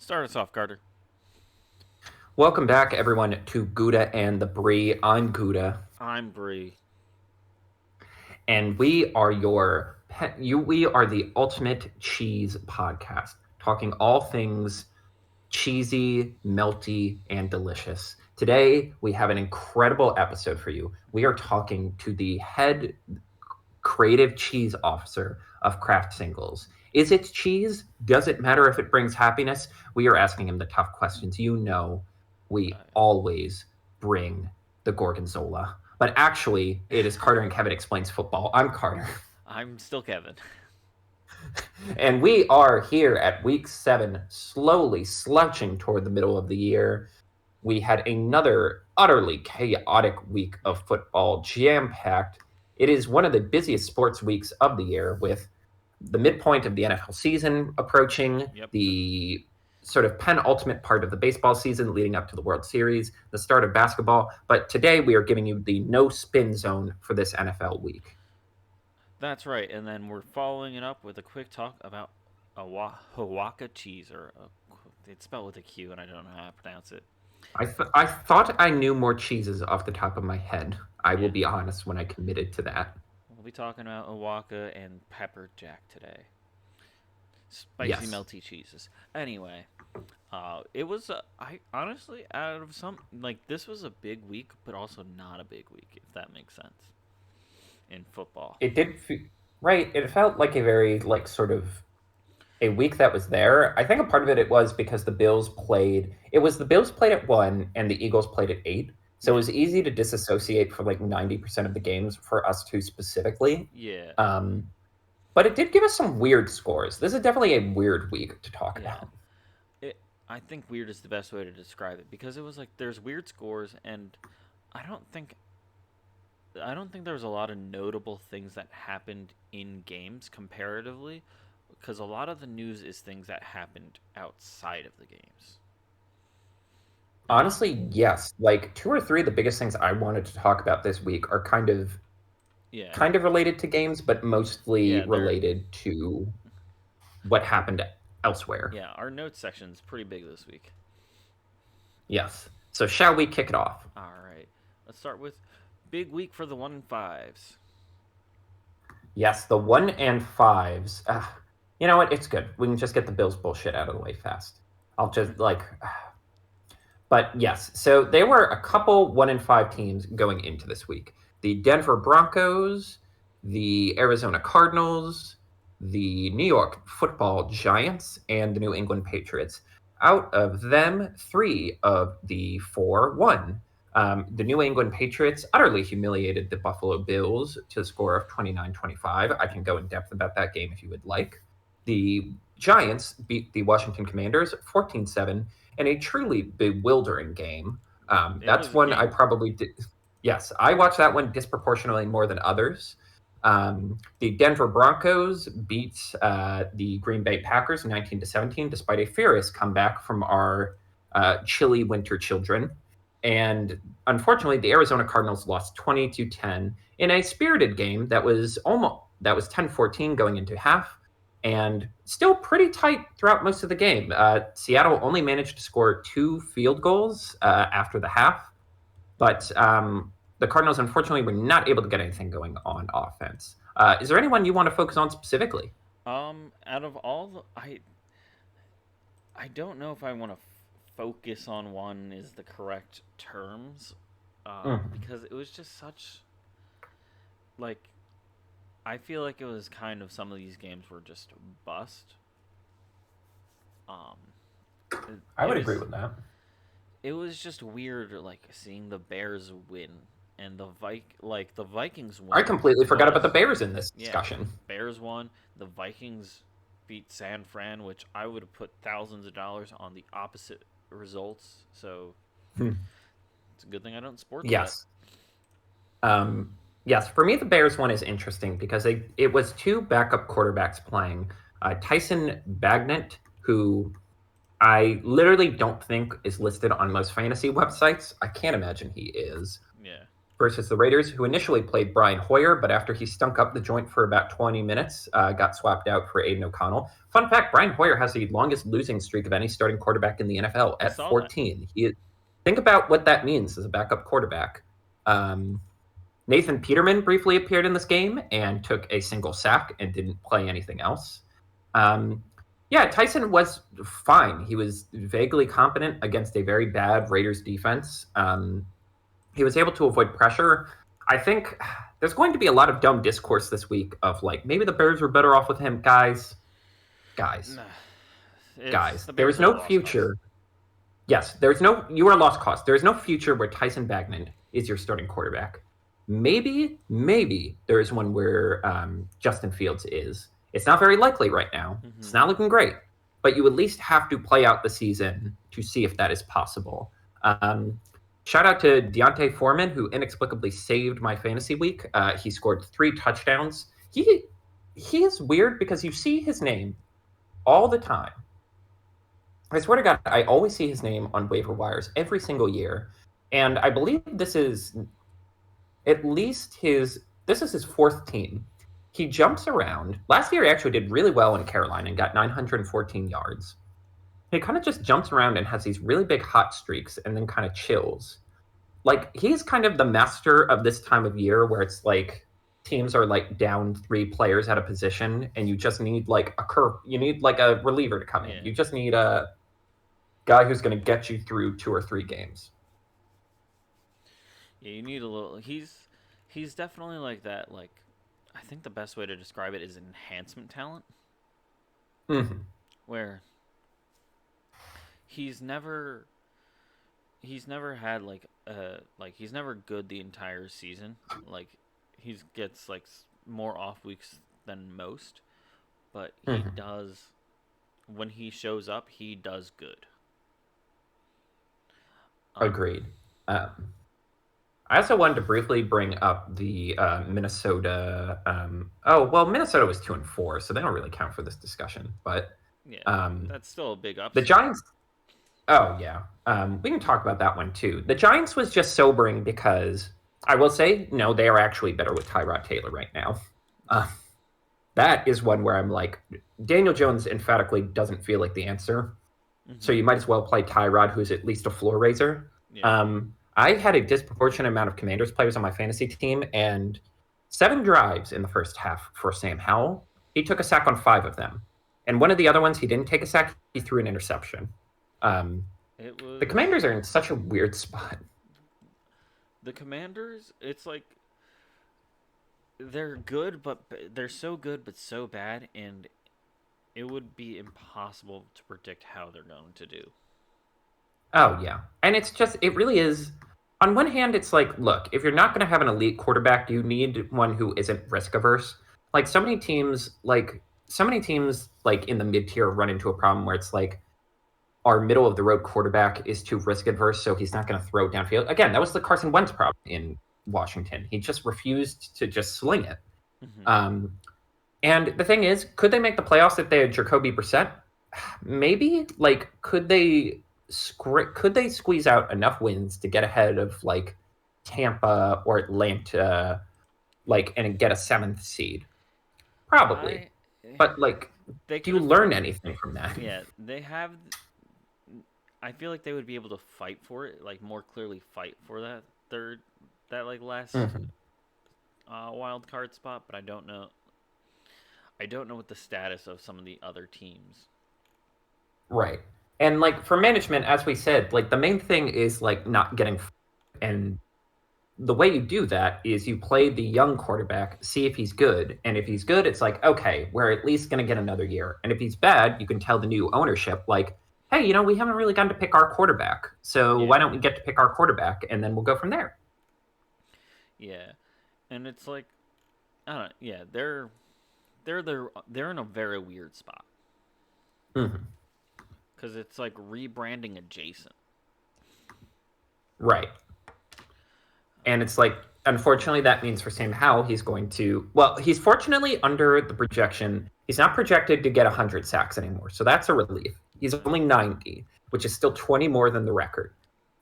Start us off, Carter. Welcome back, everyone, to Gouda and the Brie. I'm Gouda, I'm Bree. and we are the ultimate cheese podcast, talking all things cheesy, melty, and delicious. Today, we have an incredible episode for you. We are talking to the head creative cheese officer of Kraft Singles. Is it cheese? Does it matter if it brings happiness? We are asking him the tough questions. We always bring the Gorgonzola. But actually, it is Carter and Kevin Explains Football. I'm Carter. I'm still Kevin. And we are here at week 7, slowly slouching toward the middle of the year. We had another utterly chaotic week of football, jam packed. It is one of the busiest sports weeks of the year, with the midpoint of the NFL season approaching, Yep. the sort of penultimate part of the baseball season leading up to the World Series, the start of basketball. But today we are giving you the no spin zone for this NFL week. That's right. And then we're following it up with a quick talk about Hawaka cheese, or it's spelled with a Q, and I don't know how to pronounce it. I thought I knew more cheeses off the top of my head. I will Yeah. be honest when I committed to that. We'll be talking about Hawaka and pepper jack today. Spicy, Yes. melty cheeses. Anyway, it was I honestly, out of some, like, this was a big week, but also not a big week, if that makes sense. In football. It did, right. It felt like a very, like, sort of a week that was there. I think a part of it was because the Bills played. It was the Bills played at 1 and the Eagles played at 8. So it was easy to disassociate for like 90% of the games for us two specifically. Yeah. But it did give us some weird scores. This is definitely a weird week to talk Yeah. about. I think weird is the best way to describe it, because it was like there's weird scores, and I don't think I don't think there was a lot of notable things that happened in games comparatively, because a lot of the news is things that happened outside of the games. Honestly, yes. Like 2 or 3 of the biggest things I wanted to talk about this week are Yeah. kind of related to games, but mostly Yeah, they're related to what happened elsewhere. yeah, our notes section's pretty big this week. Yes. So shall we kick it off? All right. Let's start with big week for the 1-5s. Yes, the 1 and 5s. You know what? It's good. We can just get the Bills bullshit out of the way fast. I'll just like. But yes, so there were a couple 1 and 5 teams going into this week: the Denver Broncos, the Arizona Cardinals, the New York Football Giants, and the New England Patriots. Out of them, 3 of the 4 won. The New England Patriots utterly humiliated the Buffalo Bills to a score of 29-25. I can go in depth about that game if you would like. The Giants beat the Washington Commanders 14-7 in a truly bewildering game. It That's was a one I game. probably did. Yes, I watched that one disproportionately more than others. The Denver Broncos beat the Green Bay Packers 19-17, despite a furious comeback from our chilly winter children. And unfortunately, the Arizona Cardinals lost 20-10 in a spirited game that was 10-14 going into half, and still pretty tight throughout most of the game. Seattle only managed to score 2 field goals after the half, but the Cardinals unfortunately were not able to get anything going on offense. Is there anyone you want to focus on specifically? Out of all the, I don't know if I want to focus on one is the correct terms, because it was just such, like, I feel like it was kind of, some of these games were just bust. Um, I it would was agree with that. it was just weird, like seeing the Bears win, and the Vikings I win completely forgot about the was, Bears in this yeah, discussion. Bears won. The Vikings beat San Fran, which I would have put thousands of dollars on the opposite results. So it's a good thing I don't sports bet. Yes. Yes, for me, the Bears one is interesting because it was 2 backup quarterbacks playing. Tyson Bagnet, who I literally don't think is listed on most fantasy websites. I can't imagine he is. Yeah. versus the Raiders, who initially played Brian Hoyer, but after he stunk up the joint for about 20 minutes, got swapped out for Aiden O'Connell. Fun fact, Brian Hoyer has the longest losing streak of any starting quarterback in the NFL I at saw that. 14. Think about what that means as a backup quarterback. Nathan Peterman briefly appeared in this game and took a single sack and didn't play anything else. Yeah, Tyson was fine. He was vaguely competent against a very bad Raiders defense. He was able to avoid pressure. I think there's going to be a lot of dumb discourse this week of like, maybe the Bears were better off with him. Guys, Nah, guys, the there Bears is are a no lost cause. future. Yes, you are a lost cause. There is no future where Tyson Bagman is your starting quarterback. Maybe there is one where Justin Fields is. It's not very likely right now. It's not looking great, but you at least have to play out the season to see if that is possible. Shout out to Deontay Foreman, who inexplicably saved my fantasy week. He scored 3 touchdowns. He is weird because you see his name all the time. I swear to God, I always see his name on waiver wires every single year. And I believe this is at least his 4th team. He jumps around. Last year, he actually did really well in Carolina and got 914 yards. He kind of just jumps around and has these really big hot streaks and then kind of chills. Like, he's kind of the master of this time of year where it's like teams are like down 3 players at a position and you just need like you need like a reliever to come in. You just need a guy who's going to get you through 2 or 3 games. Yeah, you need a little. He's definitely like that. Like, I think the best way to describe it is enhancement talent, where he's never had he's never good the entire season. Like, he gets like more off weeks than most, but he does, when he shows up, he does good. Agreed. I also wanted to briefly bring up the Minnesota. Minnesota was 2-4, so they don't really count for this discussion. But yeah, that's still a big upset. The Giants. Oh yeah, we can talk about that one too. The Giants was just sobering because I will say no, they are actually better with Tyrod Taylor right now. That is one where I'm like, Daniel Jones emphatically doesn't feel like the answer. So you might as well play Tyrod, who's at least a floor raiser. Yeah. I had a disproportionate amount of Commanders players on my fantasy team, and 7 drives in the first half for Sam Howell. He took a sack on 5 of them. And one of the other ones, he didn't take a sack. He threw an interception. The Commanders are in such a weird spot. The Commanders, it's like they're good, but they're so good but so bad, and it would be impossible to predict how they're going to do. Oh, yeah. And it really is. On one hand, it's like, look, if you're not going to have an elite quarterback, you need one who isn't risk averse. Like, so many teams like in the mid-tier run into a problem where it's like, our middle of the road quarterback is too risk adverse, so he's not going to throw downfield. Again, that was the Carson Wentz problem in Washington. He just refused to just sling it. And the thing is, could they make the playoffs if they had Jacoby Brissett? Maybe. Like, could they squeeze out enough wins to get ahead of like Tampa or Atlanta, and get a 7th seed? Probably. But like, do you learn anything from that? Yeah, they have. I feel like they would be able to fight for it, like more clearly fight for that last wild card spot. But I don't know. I don't know what the status of some of the other teams. Right. And like for management, as we said, like the main thing is like not getting, and the way you do that is you play the young quarterback, see if he's good, and if he's good, it's like, okay, we're at least going to get another year. And if he's bad, you can tell the new ownership like, hey, we haven't really gotten to pick our quarterback, so why don't we get to pick our quarterback, and then we'll go from there. Yeah, and it's like, I don't know. Yeah, they're in a very weird spot. Because it's like rebranding adjacent. Right. And it's like, unfortunately, that means for Sam Howell, he's fortunately under the projection. He's not projected to get 100 sacks anymore, so that's a relief. He's only 90, which is still 20 more than the record.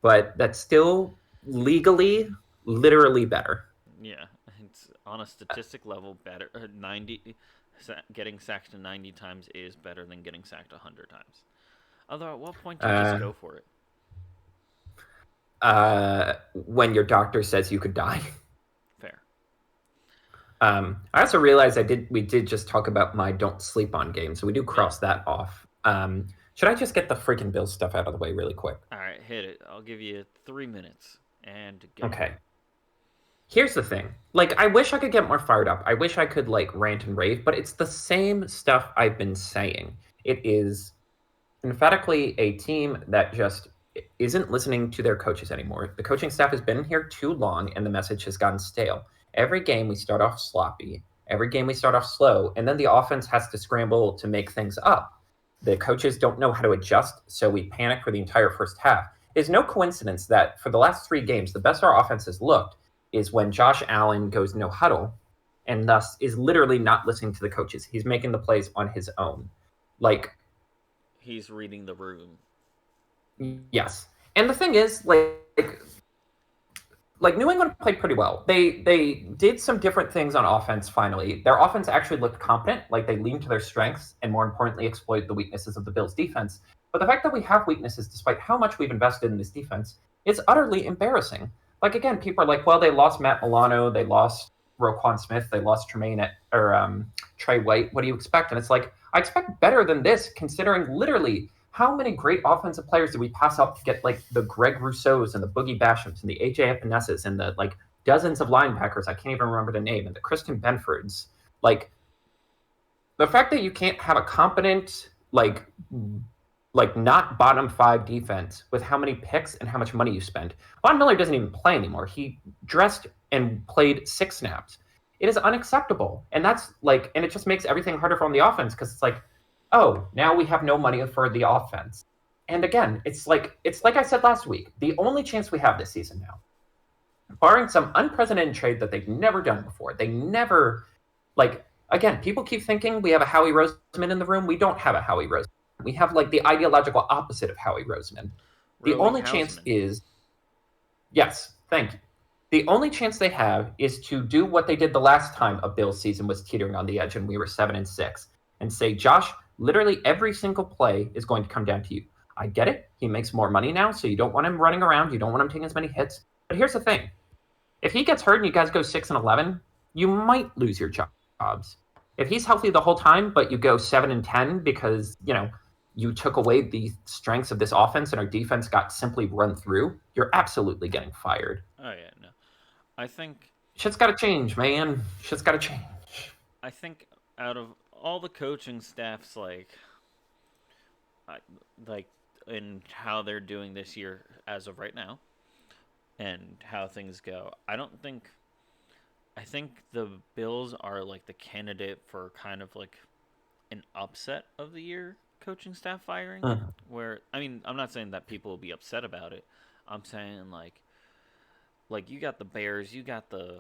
But that's still legally literally better. Yeah, it's on a statistic level better. 90 getting sacked 90 times is better than getting sacked 100 times. Although at what point do you just Uh, go for it? when your doctor says you could die. Fair. I also realized we did just talk about my don't sleep on game, so we do Yeah. cross that off. Should I just get the freaking Bills stuff out of the way really quick? All right, hit it. I'll give you 3 minutes and go. Okay. Here's the thing. Like, I wish I could get more fired up. I wish I could like rant and rave, but it's the same stuff I've been saying. It is emphatically a team that just isn't listening to their coaches anymore. The coaching staff has been here too long and the message has gotten stale. Every game we start off sloppy, every game we start off slow, and then the offense has to scramble to make things up. The coaches don't know how to adjust, so we panic for the entire first half. It's no coincidence that for the last 3 games, the best our offense has looked is when Josh Allen goes no huddle and thus is literally not listening to the coaches. He's making the plays on his own. Like, He's reading the room. yes. And the thing is, like New England played pretty well. They did some different things on offense finally. Their offense actually looked competent, like they leaned to their strengths and more importantly exploited the weaknesses of the Bills defense. But the fact that we have weaknesses despite how much we've invested in this defense is utterly embarrassing. Like again, people are like, well, they lost Matt Milano, they lost Roquan Smith, they lost Trey White. What do you expect? And it's like, I expect better than this, considering literally how many great offensive players did we pass up to get like the Greg Rousseaus and the Boogie Bashams and the AJ Epinesses and the like dozens of linebackers I can't even remember the name and the Kristen Benfords. Like the fact that you can't have a competent like not bottom 5 defense with how many picks and how much money you spend. Von Miller doesn't even play anymore. He dressed and played 6 snaps. It is unacceptable. And that's like, and it just makes everything harder for on the offense because it's like, oh, now we have no money for the offense. And again, it's like I said last week, the only chance we have this season now, barring some unprecedented trade that they've never done before. They never, like, again, people keep thinking we have a Howie Roseman in the room. We don't have a Howie Roseman. We have like the ideological opposite of Howie Roseman. The Rowie only Hausman. chance is, yes, thank you. The only chance they have is to do what they did the last time a Bills season was teetering on the edge and we were 7-6 and say, Josh, literally every single play is going to come down to you. I get it. He makes more money now, so you don't want him running around. You don't want him taking as many hits. But here's the thing. If he gets hurt and you guys go 6-11, you might lose your jobs. If he's healthy the whole time, but you go 7-10 because, you took away the strengths of this offense and our defense got simply run through, you're absolutely getting fired. Oh yeah, no. I think shit's got to change, man. Shit's got to change. I think out of all the coaching staffs, like in how they're doing this year as of right now, and how things go, I think the Bills are like the candidate for kind of like an upset of the year coaching staff firing. Where I'm not saying that people will be upset about it. I'm saying like you got the Bears, you got the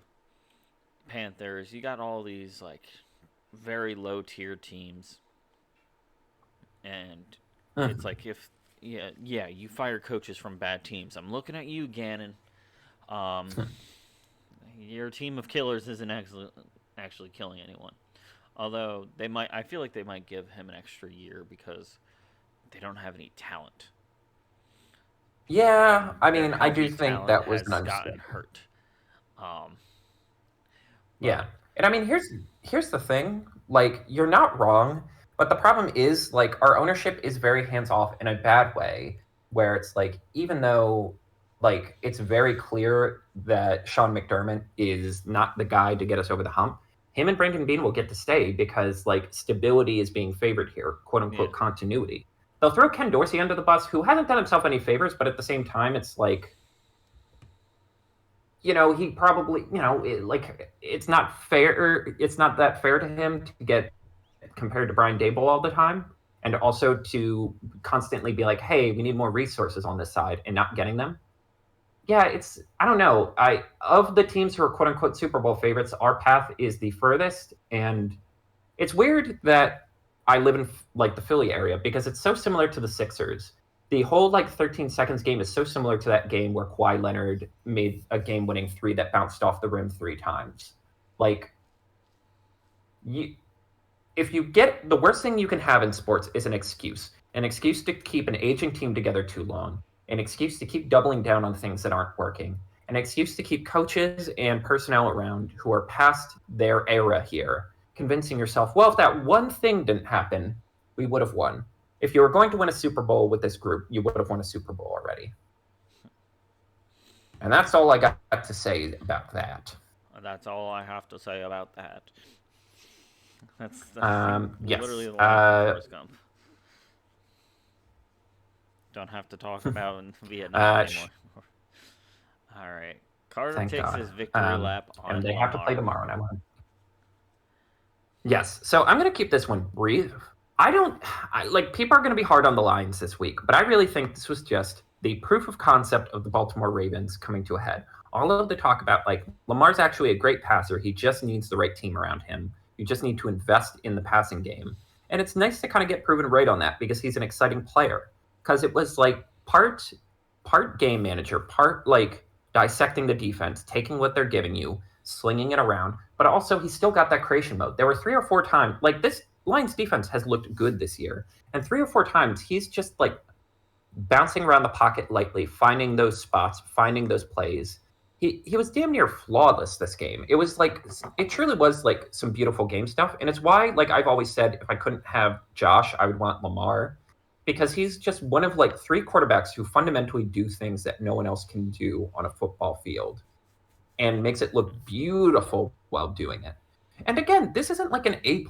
Panthers, you got all these like very low tier teams, and it's like if you fire coaches from bad teams. I'm looking at you, Gannon. Your team of killers isn't actually killing anyone. Although I feel like they might give him an extra year because they don't have any talent. Yeah, I do think that was has gotten hurt. Yeah, and here's the thing. Like, you're not wrong, but the problem is like our ownership is very hands off in a bad way, where it's like even though like it's very clear that Sean McDermott is not the guy to get us over the hump. Him and Brandon Beane will get to stay because like stability is being favored here, quote unquote continuity. They'll throw Ken Dorsey under the bus, who hasn't done himself any favors, but at the same time, it's like, he probably, it's not fair. It's not that fair to him to get compared to Brian Daboll all the time, and also to constantly be like, hey, we need more resources on this side and not getting them. Yeah, I don't know. Of the teams who are quote unquote Super Bowl favorites, our path is the furthest. And it's weird that I live in like the Philly area because it's so similar to the Sixers. the whole like 13 seconds game is so similar to that game where Kawhi Leonard made a game-winning three that bounced off the rim 3 times. Like, you, if you get the worst thing you can have in sports is an excuse to keep an aging team together too long, an excuse to keep doubling down on things that aren't working, an excuse to keep coaches and personnel around who are past their era here, convincing yourself, well, if that one thing didn't happen, we would have won. If you were going to win a Super Bowl with this group, you would have won a Super Bowl already. And that's all I got to say about that. That's all I have to say about that. That's like literally Yes. the line from Forrest Gump. Don't have to talk about Vietnam anymore. All right. Carter Thank takes God. his victory lap on And they Lamar. have to play tomorrow, and I want. Yes. So I'm going to keep this one brief. Like people are going to be hard on the Lions this week, but I really think this was just the proof of concept of the Baltimore Ravens coming to a head. All of the talk about like Lamar's actually a great passer. He just needs the right team around him. You just need to invest in the passing game. And it's nice to kind of get proven right on that because he's an exciting player. Because it was like part game manager, part like dissecting the defense, taking what they're giving you, slinging it around, but also he's still got that creation mode. There were 3 or 4 times, like this Lions defense has looked good this year, and 3 or 4 times he's just like bouncing around the pocket lightly, finding those spots, finding those plays. He was damn near flawless this game. It was like it truly was like some beautiful game stuff, and it's why like I've always said if I couldn't have Josh, I would want Lamar because he's just one of like 3 quarterbacks who fundamentally do things that no one else can do on a football field and makes it look beautiful while doing it. And again, this isn't like an A+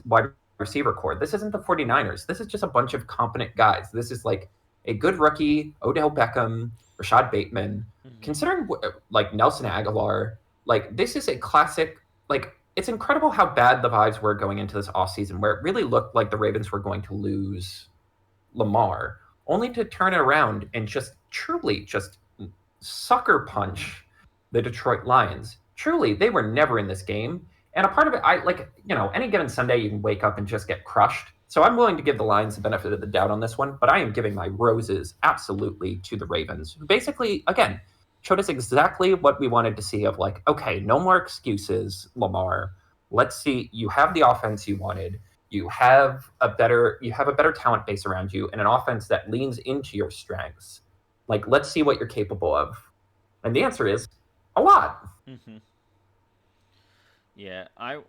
wide receiver core. This isn't the 49ers. This is just a bunch of competent guys. This is like a good rookie, Odell Beckham, Rashad Bateman, considering like Nelson Aguilar, like this is a classic, like it's incredible how bad the vibes were going into this offseason where it really looked like the Ravens were going to lose Lamar, only to turn it around and just truly just sucker punch the Detroit Lions. Truly, they were never in this game. And a part of it, I like, any given Sunday you can wake up and just get crushed. So I'm willing to give the Lions the benefit of the doubt on this one, but I am giving my roses absolutely to the Ravens, who basically, again, showed us exactly what we wanted to see of like, okay, no more excuses, Lamar. Let's see, you have the offense you wanted. You have a better talent base around you and an offense that leans into your strengths. Like, let's see what you're capable of. And the answer is a lot. Mm-hmm. Yeah, I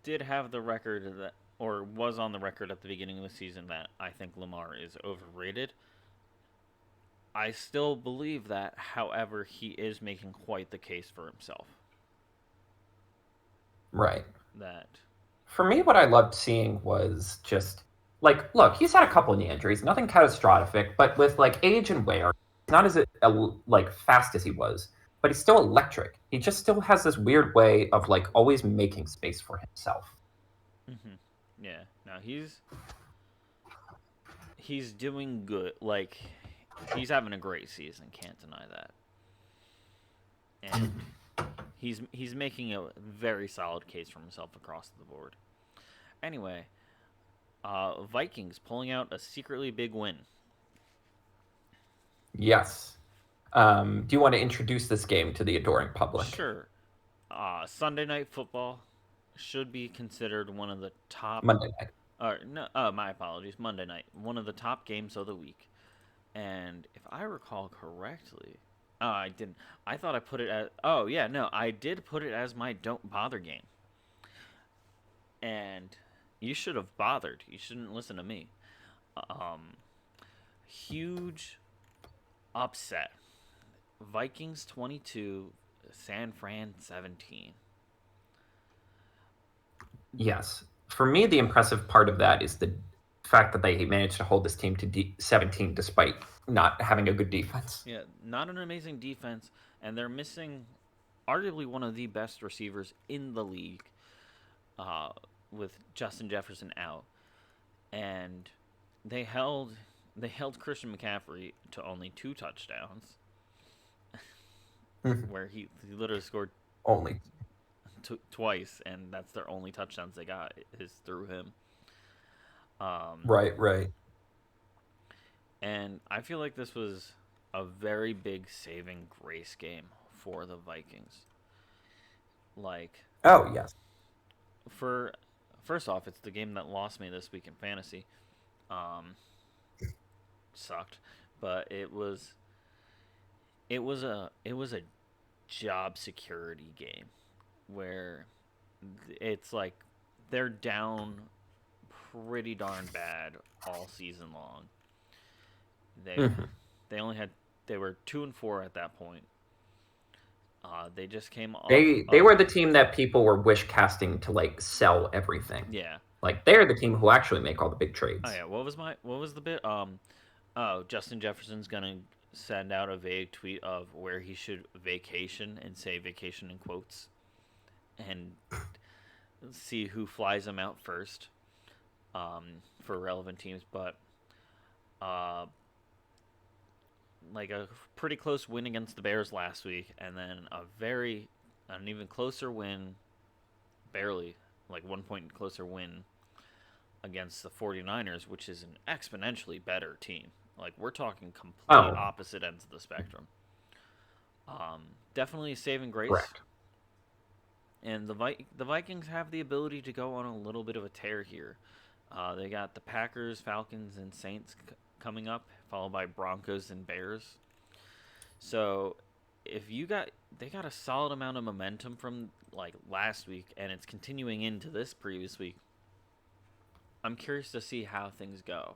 did have the record that, or was on the record at the beginning of the season that I think Lamar is overrated. I still believe that, however, he is making quite the case for himself. Right. That For me, what I loved seeing was just like, look, he's had a couple knee injuries, nothing catastrophic, but with like age and wear, not as like fast as he was, but he's still electric. He just still has this weird way of like always making space for himself. Mm-hmm. Yeah. Now he's doing good. Like he's having a great season. Can't deny that. And he's making a very solid case for himself across the board. Anyway, Vikings pulling out a secretly big win. Yes. Do you want to introduce this game to the adoring public? Sure. Sunday Night Football should be considered one of the top. Monday night. No, my apologies. Monday night, one of the top games of the week. And if I recall correctly, I didn't. I thought I put it as. Oh yeah, no, I did put it as my don't bother game. And you should have bothered. You shouldn't listen to me. Um, Huge upset. Vikings 22, San Fran 17. Yes. For me, the impressive part of that is the fact that they managed to hold this team to 17 despite not having a good defense. Yeah, not an amazing defense, and they're missing arguably one of the best receivers in the league with Justin Jefferson out. And they held Christian McCaffrey to only 2 touchdowns, where he literally scored Only. Twice, and that's their only touchdowns they got is through him. Right. And I feel like this was a very big saving grace game for the Vikings. Like, Oh yes. for first off, it's the game that lost me this week in fantasy. Um, Sucked, but it was a job security game where it's like they're down pretty darn bad all season long. They Mhm. they only had they were 2-4 at that point. They just came off They of were the team that people were wish casting to like sell everything. yeah. Like they're the team who actually make all the big Oh trades. yeah, what was the bit? Oh, Justin Jefferson's gonna send out a vague tweet of where he should vacation and say vacation in quotes and see who flies him out first for relevant teams. But uh, like a pretty close win against the Bears last week, and then an even closer win, barely like 1 point closer win against the 49ers, which is an exponentially better team. Like we're talking complete Oh, opposite ends of the spectrum. Definitely saving grace, correct. and the Vikings have the ability to go on a little bit of a tear here. They got the Packers, Falcons, and Saints coming up, followed by Broncos and Bears. So if you got they got a solid amount of momentum from like last week, and it's continuing into this previous week. I'm curious to see how things go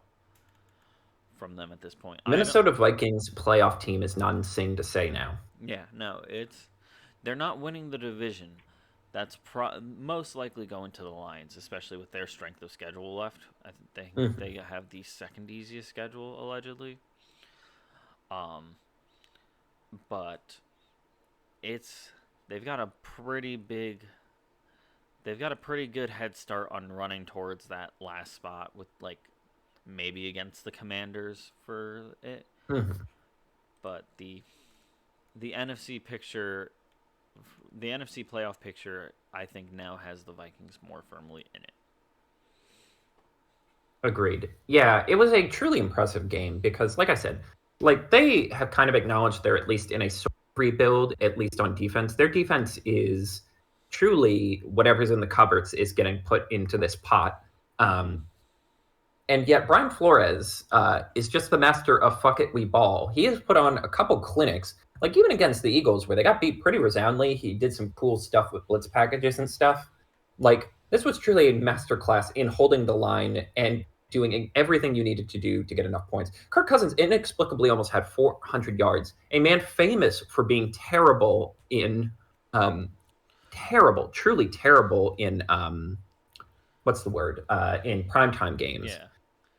from them at this point. I know, Minnesota Vikings playoff team is not insane to say now. yeah, no, they're not winning the division. That's most likely going to the Lions, especially with their strength of schedule left. I think Mhm. they have the second easiest schedule allegedly. Um, but it's they've got a pretty big they've got a pretty good head start on running towards that last spot with like maybe against the Commanders for it. Mhm. But the NFC picture, the NFC playoff picture, I think now has the Vikings more firmly in it. Agreed. Yeah, it was a truly impressive game because, like I said, like they have kind of acknowledged they're at least in a sort of rebuild, at least on defense. Their defense is truly whatever's in the cupboards is getting put into this pot. Mm-hmm. Um, and yet, Brian Flores is just the master of fuck it, we ball. He has put on a couple clinics, like even against the Eagles, where they got beat pretty resoundly. He did some cool stuff with blitz packages and stuff. Like, this was truly a masterclass in holding the line and doing everything you needed to do to get enough points. Kirk Cousins inexplicably almost had 400 yards, a man famous for being um, truly terrible in, what's the word, in primetime games.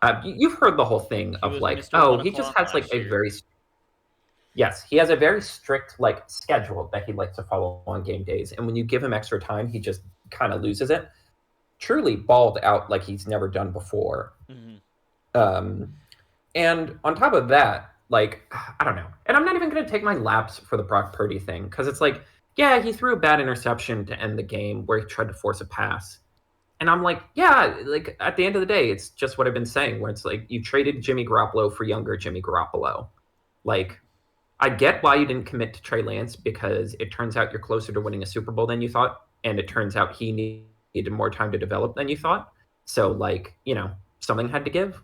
Yeah, You've heard the whole thing he of was like, Mr. oh, One he just O'clock has like last a year. very yes, he has a very strict like schedule that he likes to follow on game days, and when you give him extra time, he just kind of loses it. Truly balled out like he's never done before. Mm-hmm. Um, and on top of that, like I don't know, and I'm not even going to take my laps for the Brock Purdy thing because it's like, yeah, he threw a bad interception to end the game where he tried to force a pass. And I'm like, yeah, like at the end of the day, it's just what I've been saying, where it's like you traded Jimmy Garoppolo for younger Jimmy Garoppolo. Like, I get why you didn't commit to Trey Lance because it turns out you're closer to winning a Super Bowl than you thought, and it turns out he needed more time to develop than you thought. So, like, something had to give.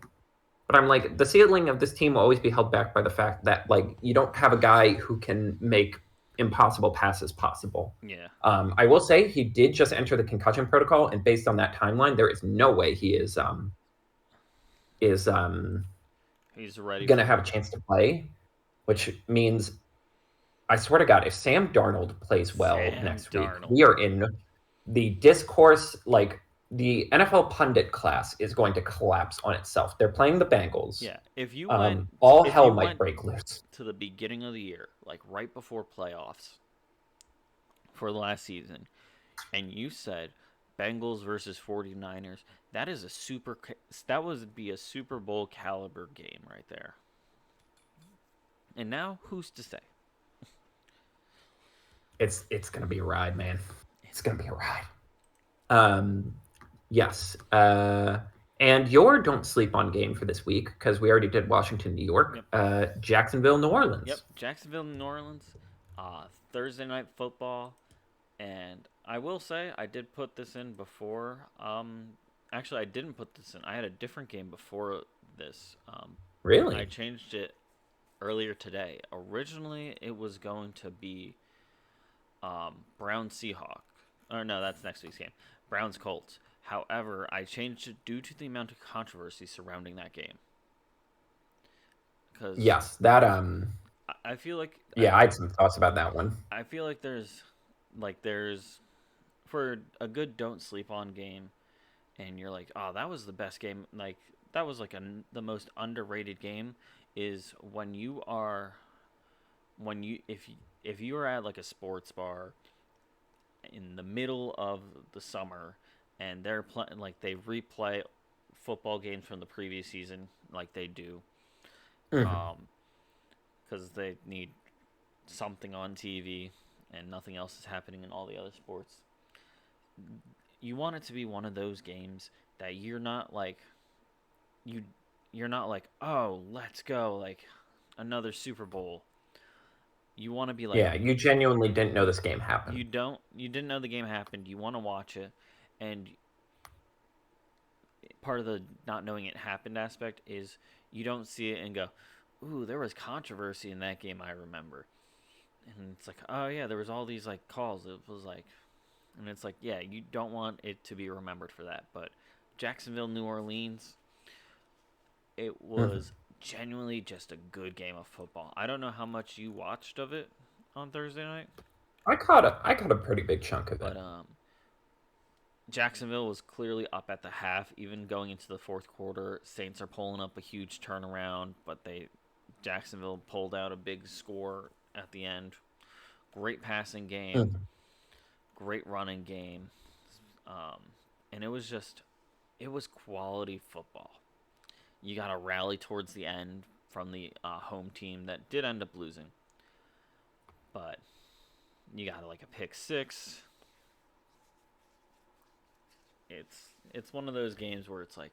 But I'm like, the ceiling of this team will always be held back by the fact that like you don't have a guy who can make impossible passes possible. Yeah, I will say he did just enter the concussion protocol, and based on that timeline, there is no way he is he's ready going to for have a chance to play. Which means, I swear to God, if Sam Darnold plays well Sam next week, Darnold. we are in the discourse. Like the NFL pundit class is going to collapse on itself. They're playing the Bengals. Yeah, if you went All if hell you might went break loose. to the beginning of the year, like right before playoffs for the last season, and you said Bengals versus 49ers, that would be a Super Bowl caliber game right there. And now who's to say? It's gonna be a ride, man. It's It's gonna be a ride. Yes. And your don't sleep on game for this week, because we already did Washington, New York, Yep. Jacksonville, New Yep. Orleans. Jacksonville, New Orleans. Thursday night football. And I will say I did put this in before. Actually, I didn't put this in. I had a different game before this. I Really? changed it earlier today. Originally, it was going to be Brown Seahawk. Or no, that's next week's game. Browns Colts. However, I changed it due to the amount of controversy surrounding that game. Because Yes, that I feel like yeah, I had some thoughts about that one. I feel like there's for a good don't sleep on game, and you're like, oh, that was the best game. Like that was like the most underrated game. Is when you if you are at like a sports bar in the middle of the summer and they're playing like they replay football games from the previous season like they do Mhm. um because they need something on TV and nothing else is happening in all the other sports. You want it to be one of those games that you you're not like, oh, let's go, like another Super Bowl. You want to be like, Yeah, you genuinely didn't know this game happened. you didn't know the game happened. You want to watch it, and part of the not knowing it happened aspect is you don't see it and go, ooh, there was controversy in that game. I remember, and it's like, oh yeah, there was all these like calls. It was like, and it's like, yeah, you don't want it to be remembered for that. But Jacksonville, New Orleans, it Mhm. was genuinely just a good game of football. I don't know how much you watched of it on Thursday night, I caught a pretty big chunk of but it. Jacksonville was clearly up at the half, even going into the fourth quarter. Saints are pulling up a huge turnaround, but they Jacksonville pulled out a big score at the end. Great passing game, Mhm. great running game, um, and it was quality football. You got to rally towards the end from the home team that did end up losing, but you got like a pick six. It's one of those games where it's like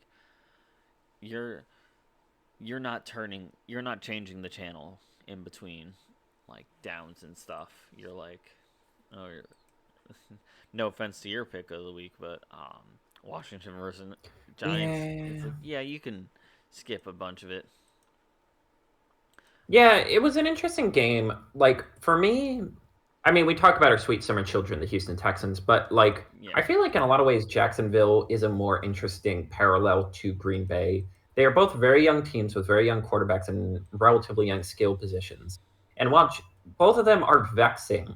you're you're not changing the channel in between like downs and stuff. You're like, oh, no offense to your pick of the week, but Washington versus Giants. It's Yeah. like, yeah, you can skip a bunch of it. Yeah, it was an interesting game. Like for me, I mean, we talk about our sweet summer children, the Houston Texans, but like Yeah, I feel like in a lot of ways Jacksonville is a more interesting parallel to Green Bay. They are both very young teams with very young quarterbacks and relatively young skill positions. And while both of them are vexing,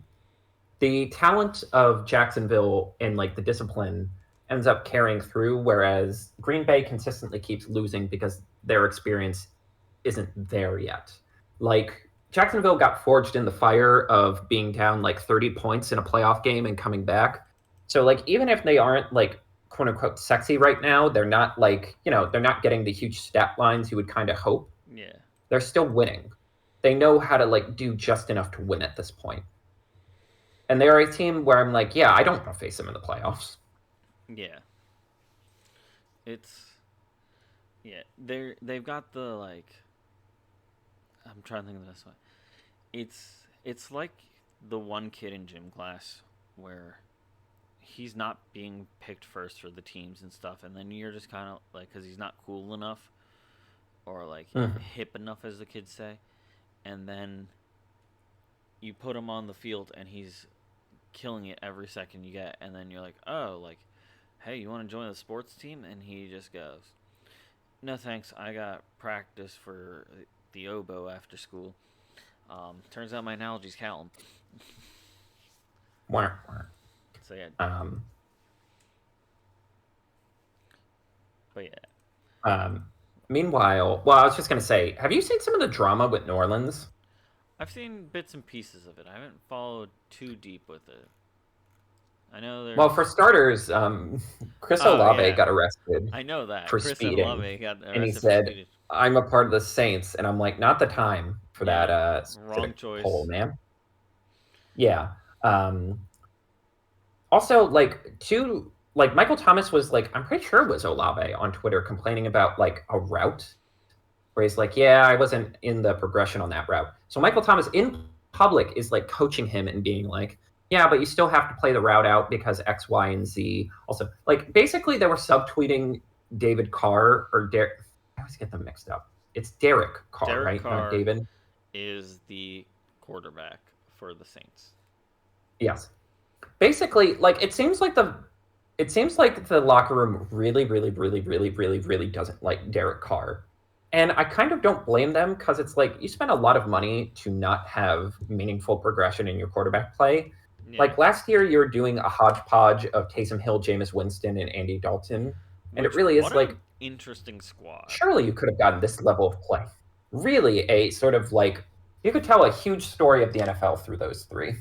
the talent of Jacksonville and like the discipline ends up carrying through, whereas Green Bay consistently keeps losing because their experience isn't there yet. Like Jacksonville got forged in the fire of being down like 30 points in a playoff game and coming back. So like even if they aren't like quote unquote sexy right now, they're not like, they're not getting the huge stat lines you would kind of hope. yeah, They're still winning. They know how to like do just enough to win at this point. And they're a team where I'm like, yeah, I don't want to face them in the playoffs. yeah. It's they've got the like. I'm trying to think of this one. It's like the one kid in gym class where he's not being picked first for the teams and stuff, and then you're just kind of like, because he's not cool enough or like Mhm. hip enough, as the kids say, and then you put him on the field and he's killing it every second you get, and then you're like, oh, like, hey, you want to join the sports team? And he just goes, no thanks, I got practice for the oboe after school. Turns out my analogy's Callum. Wah, wah. So yeah, Um, but yeah, um, Meanwhile, well, I was just going to say, have you seen some of the drama with New Orleans? I've seen bits and pieces of it. I haven't followed too deep with it. I know Well, for there's. starters, Chris Oh Olave yeah, got arrested I know that for Chris speeding, Olave got and he arrested for said, speeding. "I'm a part of the Saints," and I'm like, not the time for that Yeah, wrong specific poll, choice. man. Yeah. Also, like like Michael Thomas was like, I'm pretty sure it was Olave on Twitter complaining about like a route where he's like, yeah, I wasn't in the progression on that route. So Michael Thomas in public is like coaching him and being like, yeah, but you still have to play the route out because X, Y, and Z. Also, like basically they were subtweeting David Carr or Derek. I always get them mixed up. It's Derek Carr, Derek right? Not Carr David. is the quarterback for the Saints. Yes. Basically, like it seems like the locker room really, really, really, really, really, really doesn't like Derek Carr. And I kind of don't blame them because it's like you spend a lot of money to not have meaningful progression in your quarterback play. Yeah, Like last year, you were doing a hodgepodge of Taysom Hill, Jameis Winston, and Andy Dalton. And it which really what is a like, interesting squad. surely you could have gotten this level of play. Really, a sort of like, you could tell a huge story of the NFL through those three.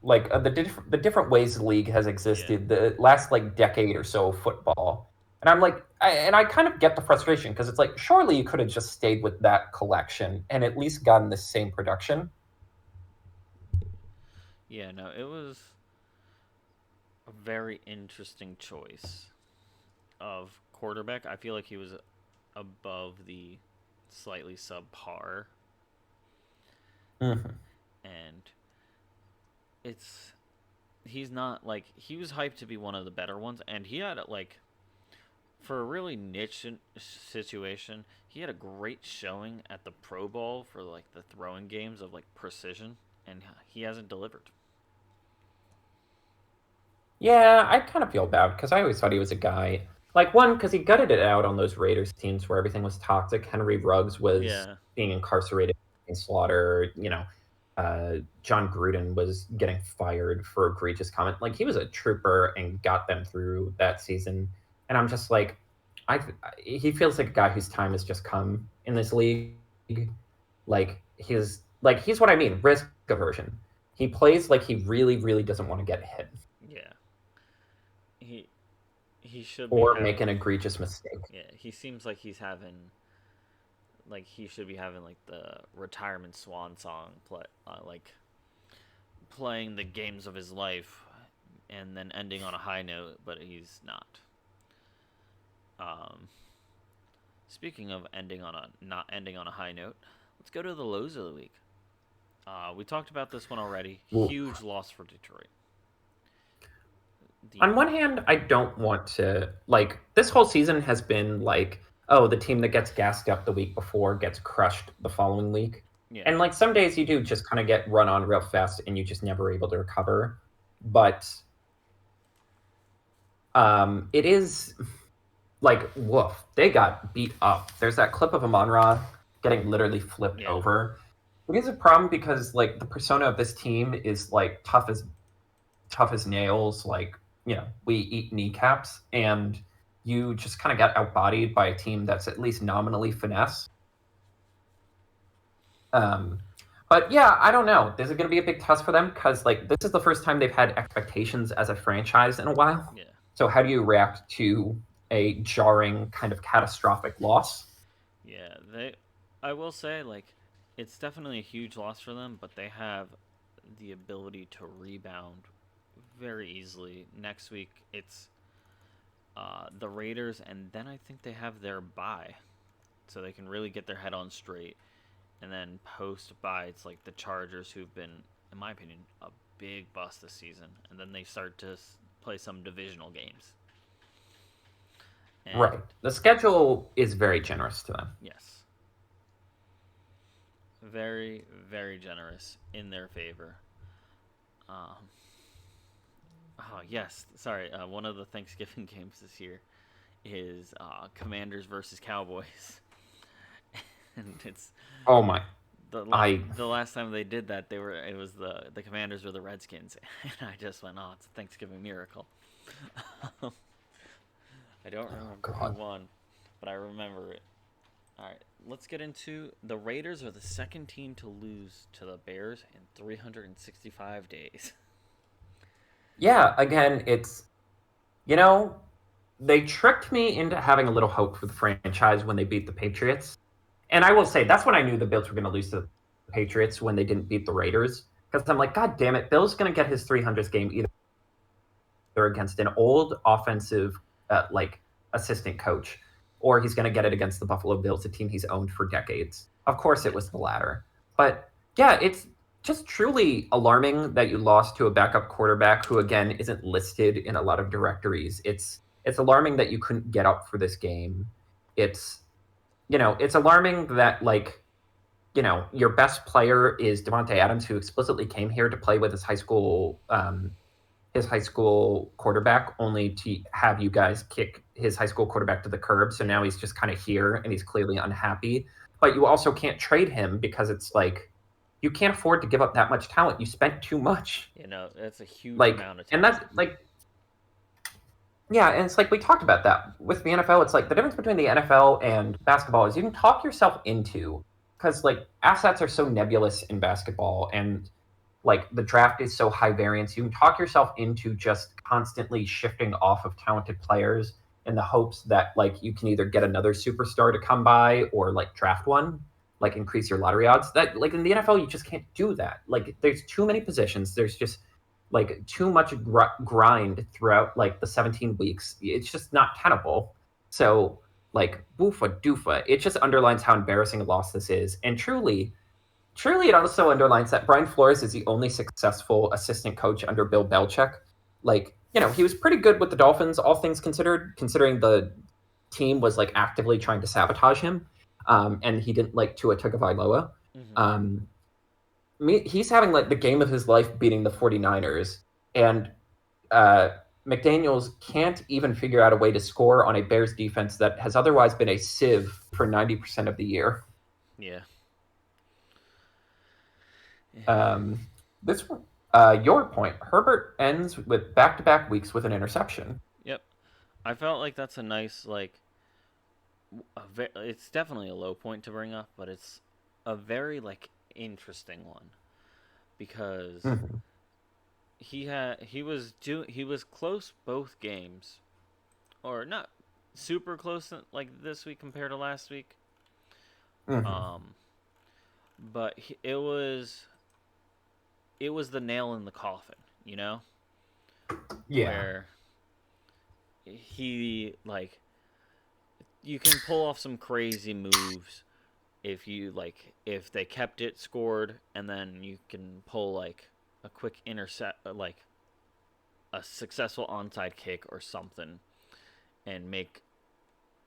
Like the different ways the league has Yeah, existed the last like decade or so of football. And I'm like, I kind of get the frustration because it's like, surely you could have just stayed with that collection and at least gotten the same production. yeah. No, it was a very interesting choice of quarterback. I feel like he was above the slightly subpar, Mm-hmm. and it's he's not like he was hyped to be one of the better ones, and he had like for a really niche situation, he had a great showing at the Pro Bowl for like the throwing games of like precision, and he hasn't delivered. Yeah, I kind of feel bad because I always thought he was a guy. Like, one, because he gutted it out on those Raiders teams where everything was toxic. Henry Ruggs was Yeah, being incarcerated in slaughter. John Gruden was getting fired for egregious comment. Like, he was a trooper and got them through that season. And I'm just like, I he feels like a guy whose time has just come in this league. He's what I mean, risk aversion. He plays like he really, really doesn't want to get hit yeah. He he should be or make having. an egregious mistake. Yeah, he seems like he's having like he should be having like the retirement swan song play, like playing the games of his life and then ending on a high note, but he's not. Um, Speaking of ending on a not ending on a high note, let's go to the lows of the week. We talked about this one already. Well, Huge loss for Detroit. The on one hand, I don't want to like this whole season has been like, oh, the team that gets gassed up the week before gets crushed the following week. Yeah, And like some days you do just kind of get run on real fast and you just never able to recover. But it is like woof, they got beat up. There's that clip of Amon-Ra getting literally flipped yeah, over. It is a problem because like the persona of this team is like tough as nails, like, we eat kneecaps, and you just kind of got outbodied by a team that's at least nominally finesse. Um, but yeah, I don't know. This is going to be a big test for them because like this is the first time they've had expectations as a franchise in a while. yeah, So how do you react to a jarring kind of catastrophic loss? yeah. They, I will say, like, it's definitely a huge loss for them, but they have the ability to rebound very easily. Next week, it's the Raiders, and then I think they have their bye, so they can really get their head on straight. And then post bye, it's like the Chargers, who've been, in my opinion, a big bust this season, and then they start to play some divisional games. And Right. The schedule is very generous to them. yes, very, very generous in their favor. Um, oh yes, sorry. One of the Thanksgiving games this year is Commanders versus Cowboys, and it's Oh my. the la- I the last time they did that, it was the Commanders were the Redskins, and I just went, oh, it's a Thanksgiving miracle. I don't oh remember who god. won, but I remember it. All right, let's get into the Raiders are the second team to lose to the Bears in 365 days. Yeah, again, it's you know, they tricked me into having a little hope for the franchise when they beat the Patriots. And I will say that's when I knew the Bills were going to lose to the Patriots when they didn't beat the Raiders. Because I'm like, God damn it, Bill's going to get his 300th game either either against an old offensive like assistant coach, or he's going to get it against the Buffalo Bills, a team he's owned for decades. Of course, it Yeah. was the latter. But yeah, it's just truly alarming that you lost to a backup quarterback who, again, isn't listed in a lot of directories. It's alarming that you couldn't get up for this game. It's it's alarming that your best player is Devontae Adams, who explicitly came here to play with his high school quarterback, only to have you guys kick his high school quarterback to the curb. So Yeah. now he's just kind of here and he's clearly unhappy. But you also can't trade him because it's like you can't afford to give up that much talent. You spent too much. That's a huge Like, amount of and talent. that's like, yeah, and it's like we talked about that with the NFL. It's like the difference between the NFL and basketball is you can talk yourself into, because like assets are so nebulous in basketball, and like the draft is so high variance, you can talk yourself into just constantly shifting off of talented players in the hopes that like you can either get another superstar to come by or like draft one, like increase your lottery odds. That like in the NFL you just can't do that. Like there's too many positions. There's just like too much grind throughout like the 17 weeks. It's just not tenable. So like boofa doofa, it just underlines how embarrassing a loss this is. And truly, it also underlines that Brian Flores is the only successful assistant coach under Bill Belichick. Like, he was pretty good with the Dolphins, all things considered, considering the team was like actively trying to sabotage him, and he didn't like Tua Tagovailoa. Hmm. Um, he's having like the game of his life beating the 49ers, and uh, McDaniels can't even figure out a way to score on a Bears defense that has otherwise been a sieve for 90% of the year. Yeah. Yeah. Um, this your point. Herbert ends with back-to-back weeks with an interception. Yep. I felt like that's a nice it's definitely a low point to bring up, but it's a very interesting one because Mm-hmm. he was close both games, or not super close like this week compared to last week. Mm-hmm. Um, but it was the nail in the coffin, you know, Yeah. where he you can pull off some crazy moves if they kept it scored, and then you can pull a quick intercept, a successful onside kick or something, and make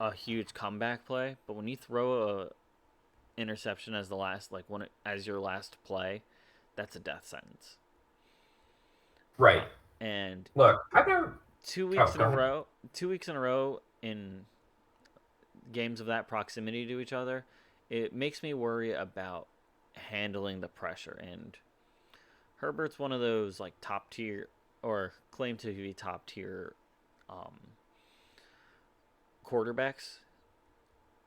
a huge comeback play. But when you throw a interception as the last as your last play, that's a death sentence. Right. And Look, I've never. two Oh, weeks in go a ahead. row, 2 weeks in a row in games of that proximity to each other, it makes me worry about handling the pressure. And Herbert's one of those top tier, or claim to be top tier, um, quarterbacks,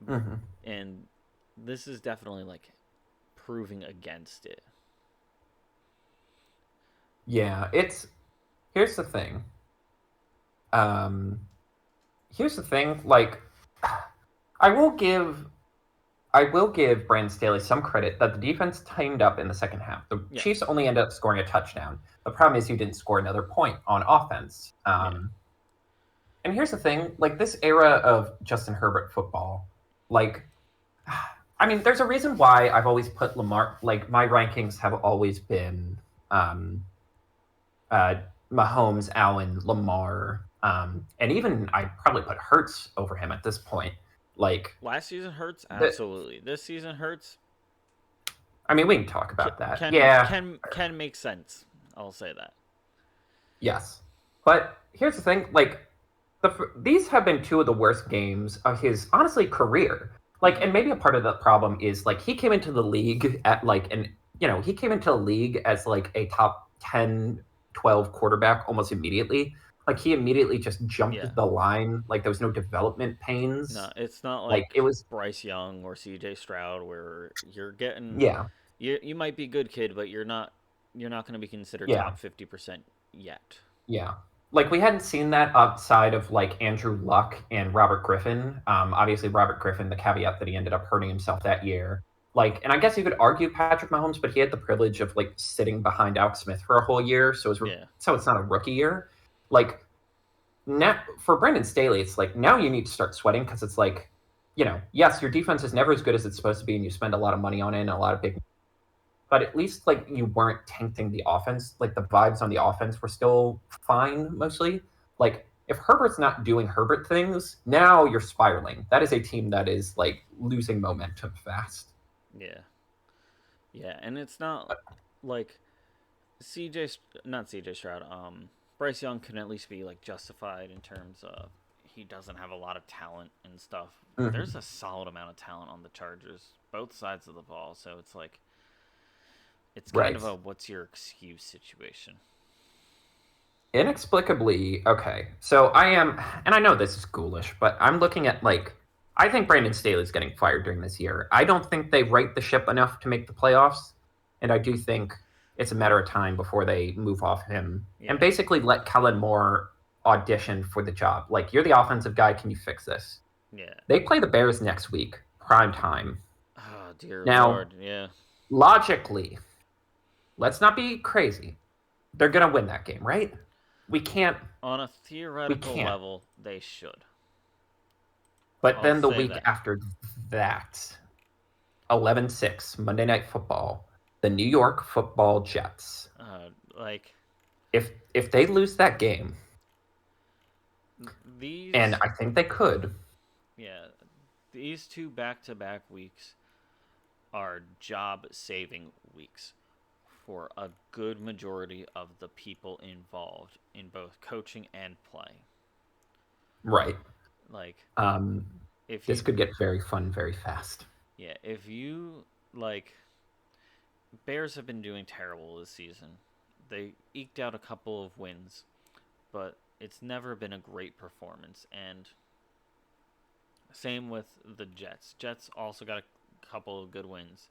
Mm-hmm. and this is definitely proving against it. Yeah. Here's the thing. Um, here's the thing. Like, I will give. I will give Brandon Staley some credit that the defense tightened up in the second half. The Chiefs Yes. only ended up scoring a touchdown. The problem is you didn't score another point on offense. Yeah. And here's the thing, like this era of Justin Herbert football, like I mean, there's a reason why I've always put Lamar, like my rankings have always been um uh Mahomes, Allen, Lamar, and even I probably put Hurts over him at this point. Like Last season hurts the absolutely. This season hurts I mean, we can talk about that. can Yeah, can make sense. I'll say that. yes. But here's the thing, like these have been two of the worst games of his honestly career. Like, Hmm. and maybe a part of the problem is like he came into the league at like an he came into the league as like a top 10, 12 quarterback almost immediately. Like he immediately just Yeah. jumped the line. Like there was no development No, pains. it's not Like like it was Bryce Young or C.J. Stroud where you're getting yeah, you might be good kid, but you're not going to be considered yeah. top 50% yet. Yeah. Like we hadn't seen that outside of like Andrew Luck and Robert Griffin. Obviously Robert Griffin, the caveat that he ended up hurting himself that year. Like, and I guess you could argue Patrick Mahomes, but he had the privilege of like sitting behind Alex Smith for a whole year, so Yeah. it's not a rookie year. Like, now for Brandon Staley, it's like now you need to start sweating because it's like, yes, your defense is never as good as it's supposed to be, and you spend a lot of money on it and a lot of big. But at least like you weren't tainting the offense. Like the vibes on the offense were still fine mostly. Like if Herbert's not doing Herbert things, now you're spiraling. That is a team that is like losing momentum fast. Yeah. Yeah, and it's not like CJ, not CJ Stroud. Bryce Young can at least be like justified in terms of he doesn't have a lot of talent and stuff. There's Mm-hmm. a solid amount of talent on the Chargers, both sides of the ball. So it's like it's kind Right. of a what's your excuse situation. Inexplicably, okay. So I am, and I know this is ghoulish, but I'm looking at like, I think Brandon Staley's getting fired during this year. I don't think they right the ship enough to make the playoffs, and I do think it's a matter of time before they move off him and Yeah. basically let Kellen Moore audition for the job. Like, you're the offensive guy. Can you fix this? Yeah. They play the Bears next week, prime time. Oh dear Now, lord. Yeah. logically, let's not be crazy. They're gonna win that game, right? We can't. On a We theoretical can't. level, they should. But I'll then the say week that. after that, 11-6 Monday Night Football, the New York Football Jets. Like If they lose that game, and these, I think they could, yeah, these two back-to-back weeks are job-saving weeks for a good majority of the people involved in both coaching and play. right, Like um, if this you, could get very fun very fast. yeah, if you like, Bears have been doing terrible this season. They eked out a couple of wins, but it's never been a great performance. And same with the Jets. Jets also got a couple of good wins.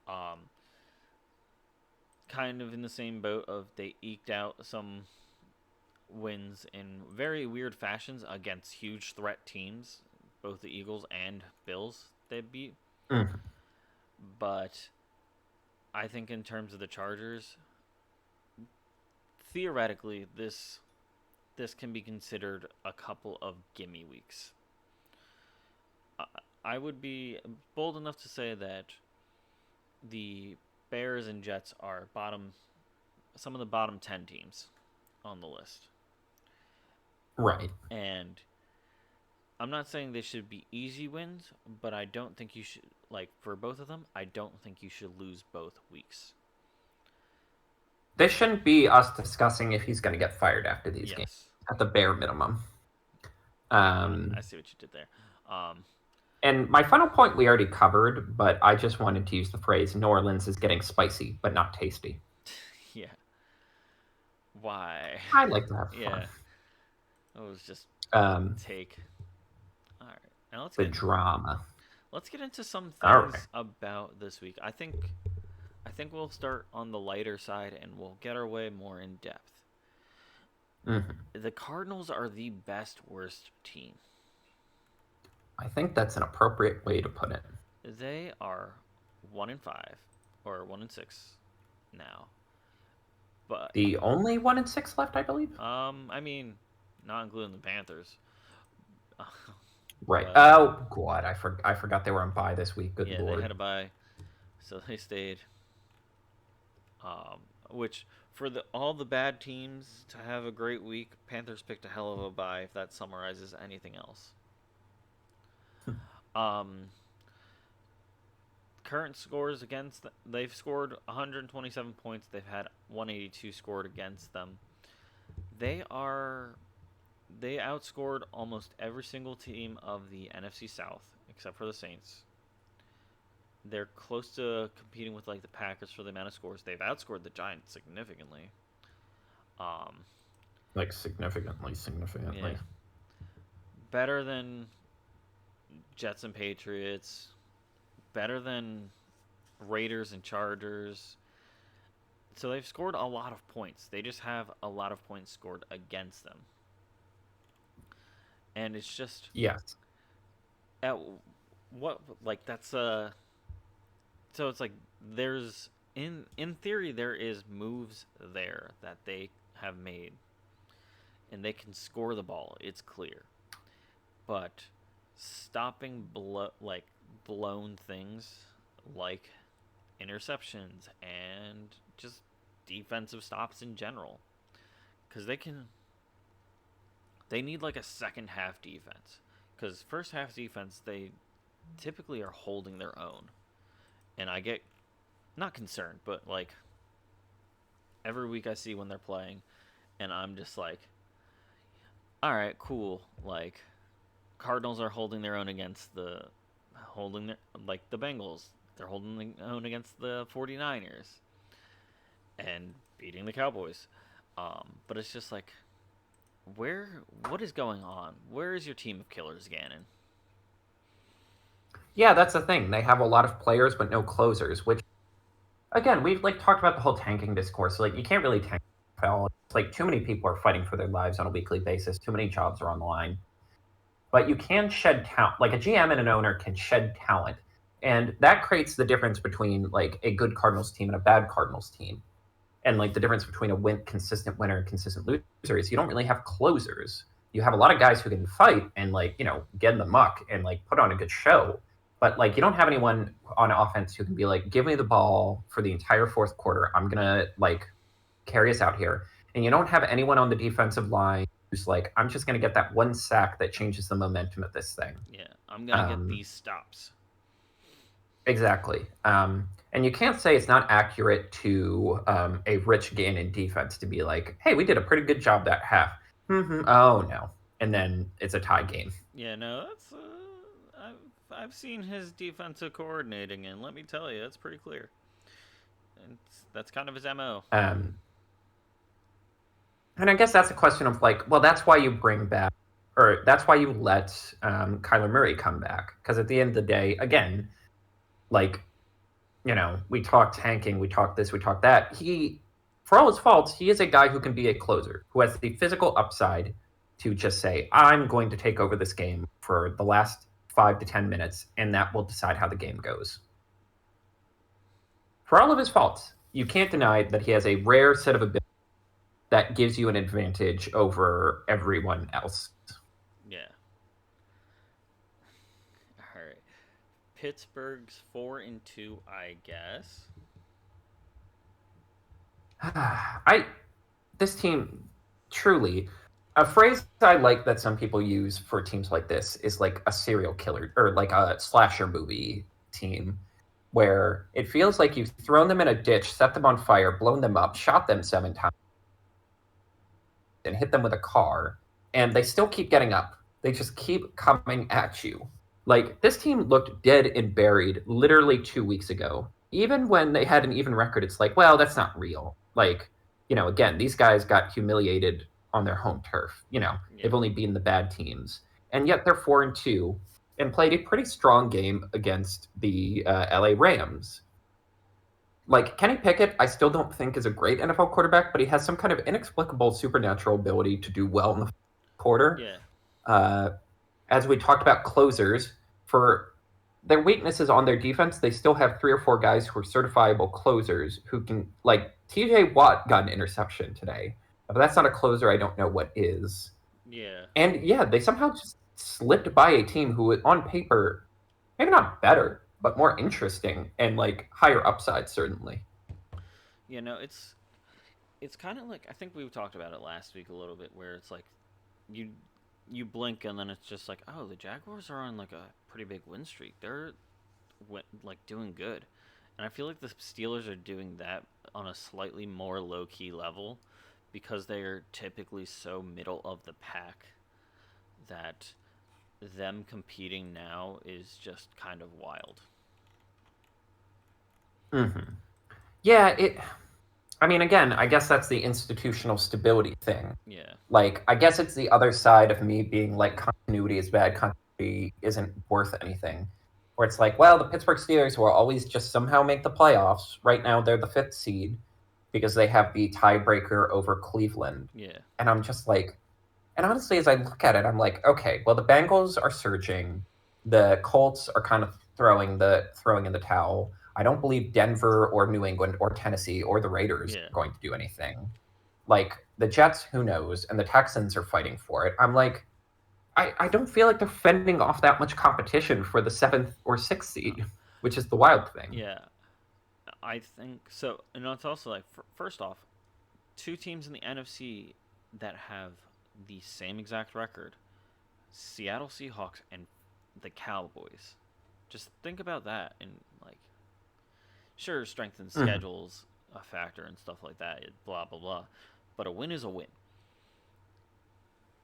Um, kind of in the same boat of they eked out some wins in very weird fashions against huge threat teams, both the Eagles and Bills they beat. Mm. But I think in terms of the Chargers, theoretically this can be considered a couple of gimme weeks. I would be bold enough to say that the Bears and Jets are some of the bottom 10 teams on the list. Right. And I'm not saying they should be easy wins, but I don't think you should, like, for both of them, I don't think you should lose both weeks. This shouldn't be us discussing if he's going to get fired after these games, Yes. at the bare minimum. I see what you did there. Um, And my final point we already covered, but I just wanted to use the phrase New Orleans is getting spicy, but not tasty. yeah. Why? I like to have fun. Yeah. It was just a Um, take. All right. Now the drama. let's get into some All right. things about this week. I think we'll start on the lighter side and we'll get our way more in depth. Mm-hmm. The Cardinals are the best worst team. I think that's an appropriate way to put it. They are 1-5 or 1-6 now. But The only 1-6 left, I believe. I mean, not including the Panthers. Right. But Oh God, I forgot they were on bye this week. Good yeah, they had lord. a bye, so they stayed. Um, which for all the bad teams to have a great week, Panthers picked a hell of a bye. If that summarizes anything else. Um, current scores against they've scored 127 points. They've had 182 scored against them. They are they outscored almost every single team of the NFC South except for the Saints. They're close to competing with like the Packers for the amount of scores. They've outscored the Giants significantly. Um, Like significantly. yeah, better than Jets and Patriots. Better than Raiders and Chargers. So they've scored a lot of points. They just have a lot of points scored against them. And it's just Yes. at what like that's so it's like there's in theory there is moves there that they have made and they can score the ball. It's clear, but stopping blown things like interceptions and just defensive stops in general, because they need like a second half defense, because first half defense they typically are holding their own, and I get not concerned, but like every week I see when they're playing, and I'm just like, all right, cool. Like Cardinals are holding their own against holding their like the Bengals. They're holding their own against the 49ers and beating the Cowboys. But it's just like, where what is going on? Where is your team of killers, Gannon? Yeah, that's the thing. They have a lot of players but no closers, which again, we've like talked about the whole tanking discourse. So, like you can't really tank the NFL. It's like too many people are fighting for their lives on a weekly basis. Too many jobs are on the line. But you can shed talent. Like a GM and an owner can shed talent, and that creates the difference between like a good Cardinals team and a bad Cardinals team. And like the difference between consistent winner and consistent loser is you don't really have closers. You have a lot of guys who can fight and like get in the muck and like put on a good show, but like you don't have anyone on offense who can be like, give me the ball for the entire fourth quarter. I'm gonna like carry us out here. And you don't have anyone on the defensive line who's like, I'm just gonna get that one sack that changes the momentum of this thing. Yeah, I'm gonna get Um, these stops. Exactly. And you can't say it's not accurate to a Rich Gannon defense to be like, hey, we did a pretty good job that half. Oh, no. And then it's a tie game. Yeah, no, that's I've seen his defensive coordinating, and let me tell you, it's pretty clear. And that's kind of his mo. Um, and I guess that's a question of like, well, that's why you bring back, or that's why you let Kyler Murray come back. Because at the end of the day, again, like, we talk tanking, we talk this, we talk that. For all his faults, he is a guy who can be a closer, who has the physical upside to just say, I'm going to take over this game for the last 5 to 10 minutes, and that will decide how the game goes. For all of his faults, you can't deny that he has a rare set of abilities that gives you an advantage over everyone else. Yeah. All right. Pittsburgh's 4-2, I guess. This team truly, a phrase I like that some people use for teams like this is like a serial killer or like a slasher movie team where it feels like you've thrown them in a ditch, set them on fire, blown them up, shot them 7 times, and hit them with a car, and they still keep getting up. They just keep coming at you. Like this team looked dead and buried literally 2 weeks ago. Even when they had an even record, it's like, well, that's not real. Like, again, these guys got humiliated on their home turf. Yeah. They've only beaten the bad teams, and yet they're 4-2 and played a pretty strong game against the LA Rams. Like Kenny Pickett, I still don't think is a great NFL quarterback, but he has some kind of inexplicable supernatural ability to do well in the quarter. Yeah. Uh, as we talked about closers, for their weaknesses on their defense, they still have 3 or 4 guys who are certifiable closers who can, like TJ Watt got an interception today. If that's not a closer, I don't know what is. Yeah. And yeah, they somehow just slipped by a team who, on paper, maybe not better, but more interesting and like higher upside, certainly. You know, it's kind of like, I think we talked about it last week a little bit, where it's like you you blink and then it's just like, oh, the Jaguars are on like a pretty big win streak. They're like doing good, and I feel like the Steelers are doing that on a slightly more low key level because they are typically so middle of the pack that them competing now is just kind of wild. Mm-hmm. Yeah, I mean, again, I guess that's the institutional stability thing. Yeah. Like, I guess it's the other side of me being like, continuity is bad, continuity isn't worth anything. Where it's like, well, the Pittsburgh Steelers will always just somehow make the playoffs. Right now, they're the 5th seed because they have the tiebreaker over Cleveland. Yeah. And I'm just like, and honestly, as I look at it, I'm like, okay, well, the Bengals are surging. The Colts are kind of throwing in the towel. I don't believe Denver or New England or Tennessee or the Raiders Yeah. are going to do anything. Like the Jets, who knows, and the Texans are fighting for it. I'm like, I don't feel like they're fending off that much competition for the 7th or 6th seed, which is the wild thing. Yeah, I think so. And it's also like, first off, two teams in the NFC that have the same exact record: Seattle Seahawks and the Cowboys. Just think about that, and like, sure, strength and Mm. schedules a factor and stuff like that. Blah blah blah, but a win is a win,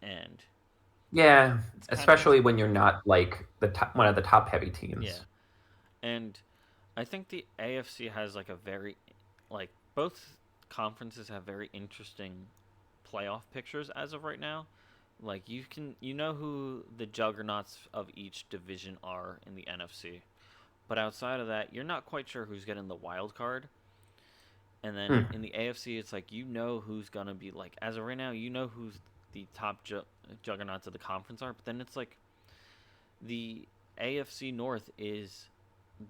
and Yeah, it's kind of especially when you're not like one of the top heavy yeah. teams. And I think the AFC has like a very like both conferences have very interesting playoff pictures as of right now. Like you know who the juggernauts of each division are in the NFC. But outside of that, you're not quite sure who's getting the wild card. And then Mm. in the AFC, it's like you know who's gonna be like as of right now, you know who's the top juggernauts of the conference are. But then it's like the AFC North is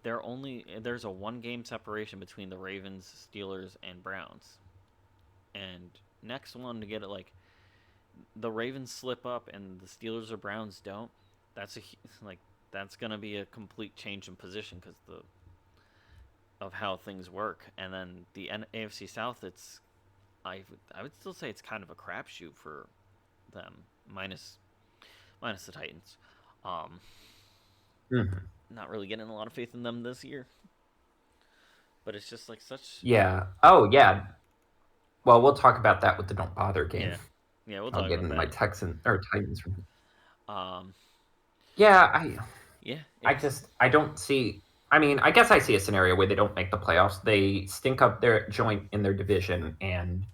there's a 1 game separation between the Ravens, Steelers, and Browns. And next one to get it like the Ravens slip up and the Steelers or Browns don't. That's a like that's gonna be a complete change in position because the of how things work. And then the AFC South, I would still say it's kind of a crapshoot for them, minus the Titans. Um, Mm. Not really getting a lot of faith in them this year, but it's just like such. Yeah. Oh, yeah. Well, we'll talk about that with the don't bother game. Yeah, yeah, we'll I'll talk get about into my that. Texan or Titans. Um, Yeah, yeah, I it's just I don't see. I mean, I guess I see a scenario where they don't make the playoffs. They stink up their joint in their division and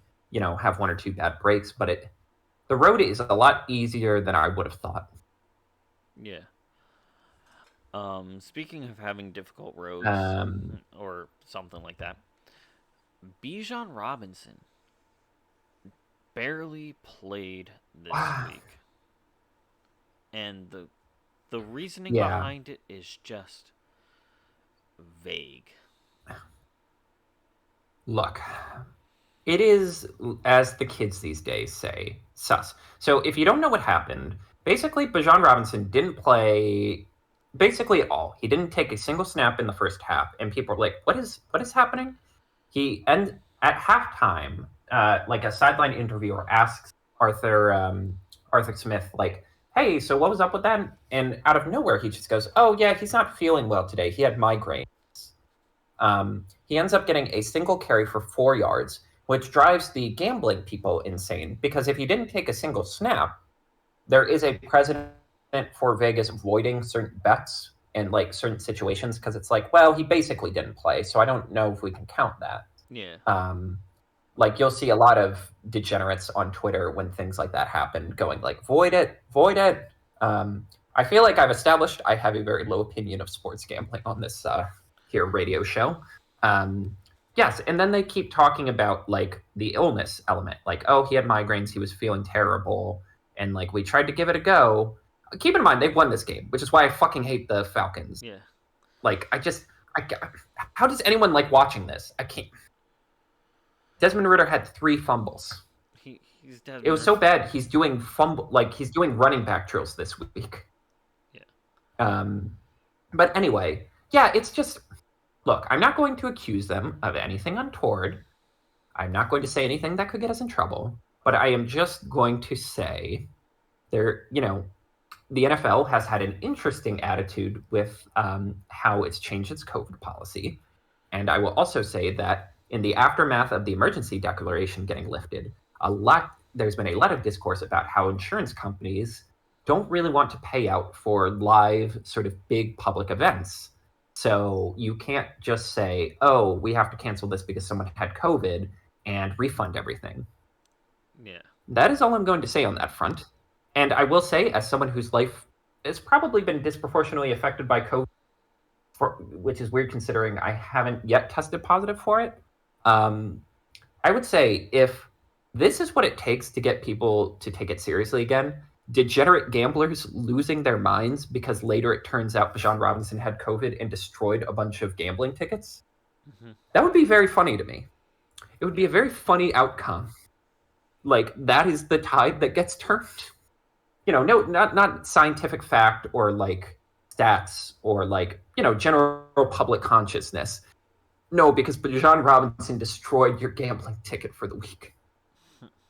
have one or two bad breaks. But the road is a lot easier than I would have thought. yeah. Speaking of having difficult roads Um, or something like that, Bijan Robinson barely played this week, and the reasoning yeah. behind it is just vague. Look, it is, as the kids these days say, sus. So if you don't know what happened, basically Bajan Robinson didn't play basically at all. He didn't take a single snap in the first half, and people were like, "What is happening?" He and at halftime, like a sideline interviewer asks Arthur Smith, like, "Hey, so what was up with that?" And out of nowhere, he just goes, "Oh yeah, he's not feeling well today. He had migraine." He ends up getting a single carry for 4 yards, which drives the gambling people insane because if he didn't take a single snap, there is a precedent for Vegas avoiding certain bets and like certain situations because it's like, well, he basically didn't play, so I don't know if we can count that. Yeah, Um, like you'll see a lot of degenerates on Twitter when things like that happen, going like, void it, void it. I feel like I've established I have a very low opinion of sports gambling on this here radio show. Um, yes, and then they keep talking about like the illness element, like, oh, he had migraines, he was feeling terrible, and like we tried to give it a go. Keep in mind they've won this game, which is why I fucking hate the Falcons. yeah. Like how does anyone like watching this? I can't. Desmond Ritter had 3 fumbles. He's dead. It was so bad. He's doing running back drills this week. Yeah, Um, but anyway, yeah, it's just look. I'm not going to accuse them of anything untoward. I'm not going to say anything that could get us in trouble. But I am just going to say the NFL has had an interesting attitude with how it's changed its COVID policy. And I will also say that in the aftermath of the emergency declaration getting lifted, there's been a lot of discourse about how insurance companies don't really want to pay out for live sort of big public events. So you can't just say, "Oh, we have to cancel this because someone had COVID," and refund everything. yeah, That is all I'm going to say on that front. And I will say, as someone whose life has probably been disproportionately affected by COVID, which is weird considering I haven't yet tested positive for it. I would say if this is what it takes to get people to take it seriously again, degenerate gamblers losing their minds because later it turns out Bijan Robinson had COVID and destroyed a bunch of gambling tickets, mm-hmm. that would be very funny to me. It would be Yeah. a very funny outcome. Like that is the tide that gets turned. No, not scientific fact or like stats or like general public consciousness. No, because John Robinson destroyed your gambling ticket for the week.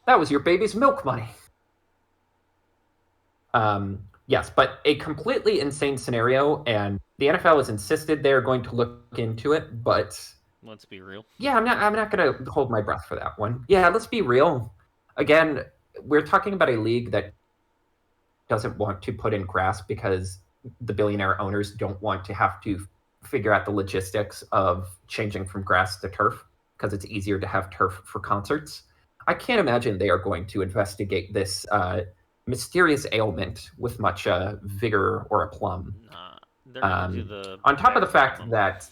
That was your baby's milk money. Yes, but a completely insane scenario, and the NFL has insisted they're going to look into it. But Let's be real. yeah, I'm not going to hold my breath for that one. Yeah, let's be real. Again, we're talking about a league that doesn't want to put in grass because the billionaire owners don't want to have to figure out the logistics of changing from grass to turf because it's easier to have turf for concerts. I can't imagine they are going to investigate this mysterious ailment with much vigor or aplomb. Nah, they're gonna do Um, the on top of bare the fact minimum. that,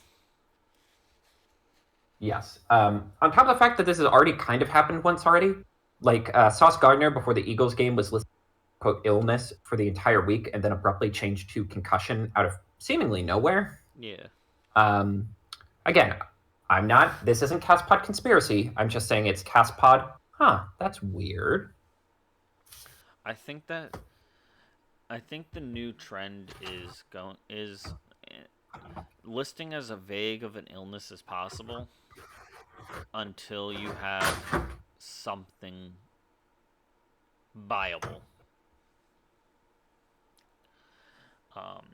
yes, on top of the fact that this has already kind of happened once already, like Sauce Gardner before the Eagles game was listed quote illness for the entire week and then abruptly changed to concussion out of seemingly nowhere. Yeah, Um, again, this isn't Castpod conspiracy. I'm just saying it's Castpod. Huh, that's weird. I think that I think the new trend is listing as a vague of an illness as possible until you have something viable. Um,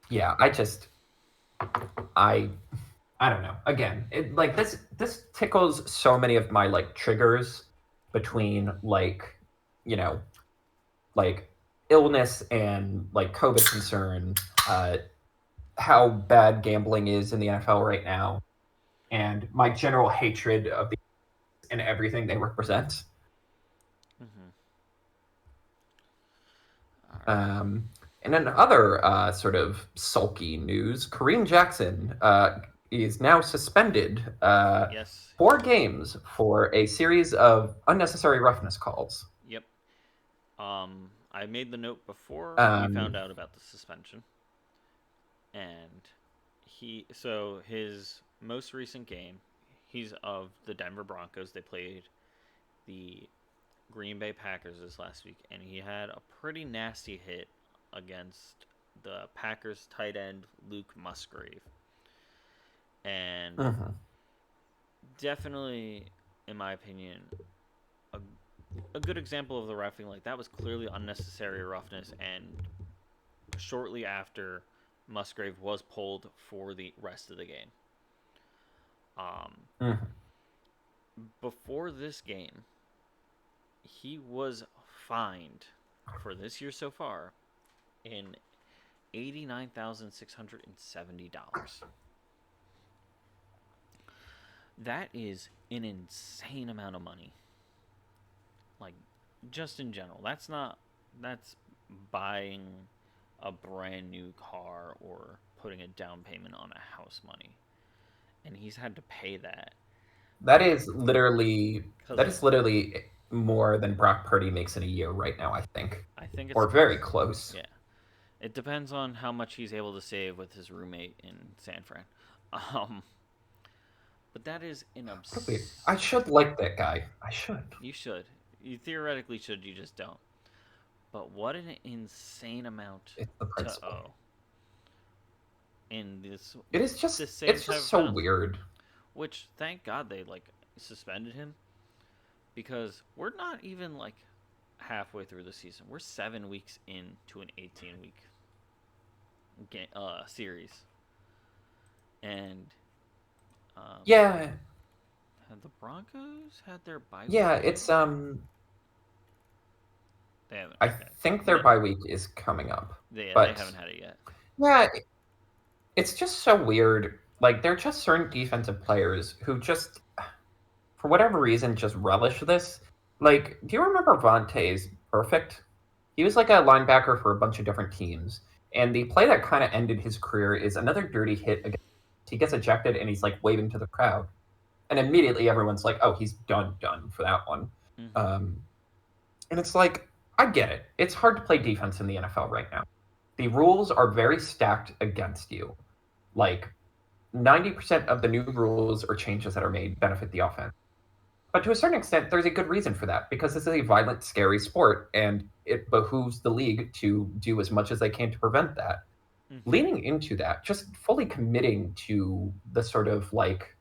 Yeah, I, I don't know. Again, like this tickles so many of my like triggers between like, you know, like illness and like COVID concern, how bad gambling is in the NFL right now, and my general hatred of the and everything they represent. mhm. All right. Um, and in other sort of sulky news, Kareem Jackson is now suspended Yes. 4 games for a series of unnecessary roughness calls. Yep. I made the note before we found Um, out about the suspension, and his most recent game, he's of the Denver Broncos. They played the Green Bay Packers this last week, and he had a pretty nasty hit against the Packers tight end Luke Musgrave, and mhm. definitely, in my opinion, a a good example of the roughing. Like that was clearly unnecessary roughness, and shortly after, Musgrave was pulled for the rest of the game. Um, Mhm. Before this game, he was fined for this year so far in $89,670. That is an insane amount of money. Like, just in general. That's buying a brand new car or putting a down payment on a house money. And he's had to pay that That is literally because that of, is literally more than Brock Purdy makes in a year right now. I think, I think it's or close. very close. Yeah. It depends on how much he's able to save with his roommate in San Fran. Um, but that is an I obs. should like that guy. I should. You should. You theoretically should. You just don't. But what an insane amount It's the to principle. owe in It is the just same it's type just of so penalty. weird. Which thank God they like suspended him because we're not even like halfway through the season. We're 7 weeks into an 18-week series, and um, Yeah, had the Broncos had their bye week yeah. yet? It's They haven't. I Okay, think their bye week is coming up, they but haven't had it yet. yeah, it's just so weird. Like there are just certain defensive players who just, for whatever reason, just relish this. Like, do you remember Vontae's Perfect? He was like a linebacker for a bunch of different teams, and the play that kind of ended his career is another dirty hit against. He gets ejected and he's like waving to the crowd, and immediately everyone's like, "Oh, he's done for that one." Mm-hmm. Um, and it's like, I get it. It's hard to play defense in the NFL right now. The rules are very stacked against you. Like 90% of the new rules or changes that are made benefit the offense. But to a certain extent, there's a good reason for that because this is a violent, scary sport, and it behooves the league to do as much as they can to prevent that. Hmm. Leaning into that, just fully committing to the sort of like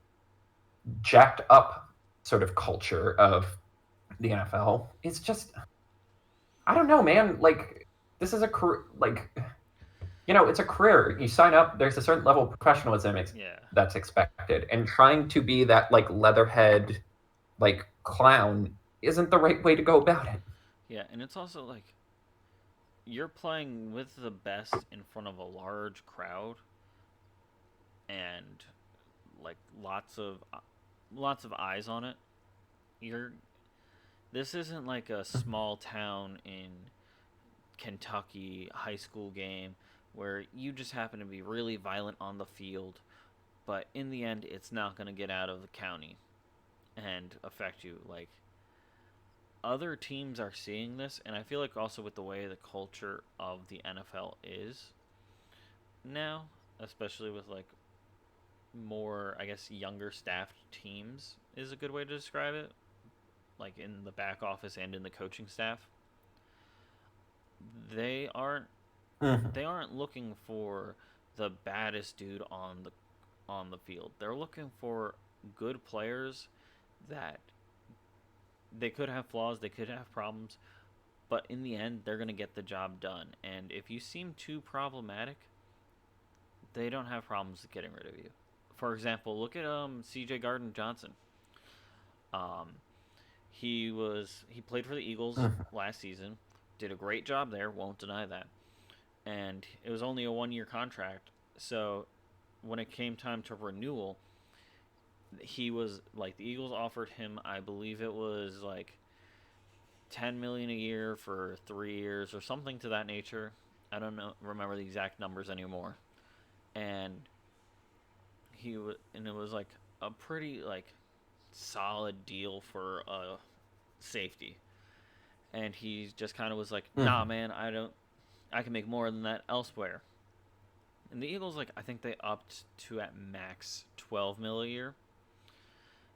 jacked up sort of culture of the NFL, it's just I don't know, man. Like this is a career, like it's a career. You sign up. There's a certain level of professionalism Yeah. that's expected, and trying to be that like leatherhead like clown isn't the right way to go about it. Yeah, and it's also like you're playing with the best in front of a large crowd and like lots of eyes on it. You're This isn't like a small town in Kentucky high school game where you just happen to be really violent on the field, but in the end it's not going to get out of the county and affect you. Like other teams are seeing this, and I feel like also with the way the culture of the NFL is now, especially with like more, I guess, younger staffed teams is a good way to describe it, like in the back office and in the coaching staff. They aren't Mm-hmm. they aren't looking for the baddest dude on the field. They're looking for good players that they could have flaws, they could have problems, but in the end they're going to get the job done. And if you seem too problematic, they don't have problems getting rid of you. For example, look at CJ Gardner Johnson. Um he played for the Eagles Mm-hmm. last season. Did a great job there, won't deny that. And it was only a 1 year contract. So when it came time to renewal, he was like the Eagles offered him, I believe it was like 10 million a year for 3 years or something to that nature. I don't know remember the exact numbers anymore. And and it was like a pretty like solid deal for a safety. And he just kind of was like, "Nah, Mm-hmm. man, I can make more than that elsewhere." And the Eagles, like, I think they upped to at max 12 mil a year,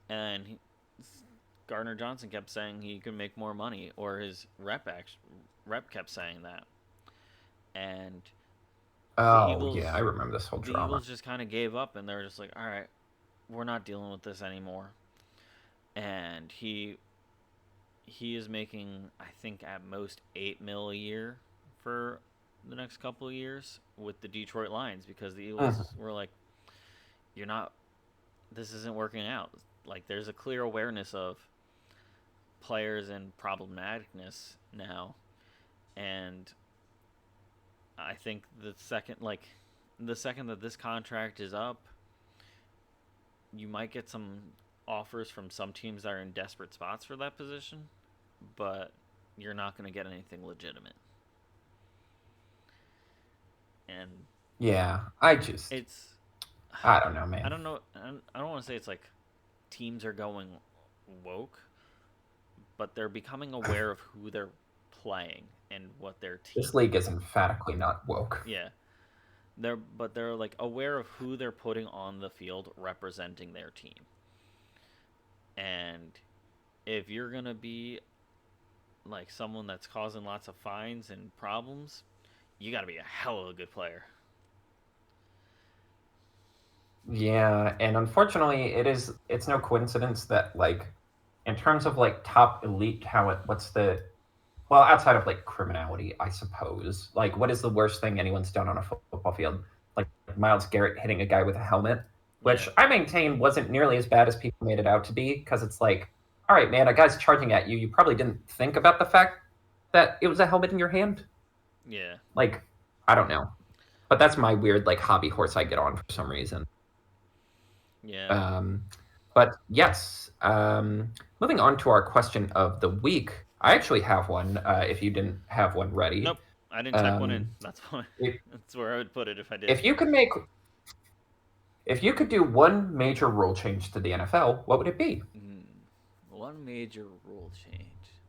and Gardner Johnson kept saying he could make more money, or his rep kept saying that, and the Oh yeah, I Eagles remember this whole the drama. Eagles just kind of gave up, and they were just like, "All right, we're not dealing with this anymore." And he is making, I think, at most 8 mil a year for the next couple of years with the Detroit Lions because the Mm-hmm. Eagles were like, "You're not. This isn't working out." Like, there's a clear awareness of players and problematicness now, and I think the second that this contract is up, you might get some offers from some teams that are in desperate spots for that position, but you're not going to get anything legitimate. And Yeah, it's I don't know, I man. don't know. I don't want to say it's like teams are going woke, but they're becoming aware of who they're playing and what their This team. league is emphatically not woke. Yeah, they're like aware of who they're putting on the field representing their team. And if you're gonna be like someone that's causing lots of fines and problems, you got to be a hell of a good player. Yeah, and unfortunately, it's no coincidence that like in terms of like top elite talent, what's the well outside of like criminality, I suppose. Like, what is the worst thing anyone's done on a football field? Like Miles Garrett hitting a guy with a helmet, which Yeah, I maintain wasn't nearly as bad as people made it out to be. Because it's like, all right, man, a guy's charging at you. You probably didn't think about the fact that it was a helmet in your hand. yeah, Like, I don't know, but that's my weird like hobby horse I get on for some reason. yeah. Um, but yes, moving on to our question of the week. I actually have one. If you didn't have one ready, Nope, I didn't type one in. um, That's why. if That's where I would put it if I did. if you could make if you could do one major rule change to the NFL, what would it be? One major rule change.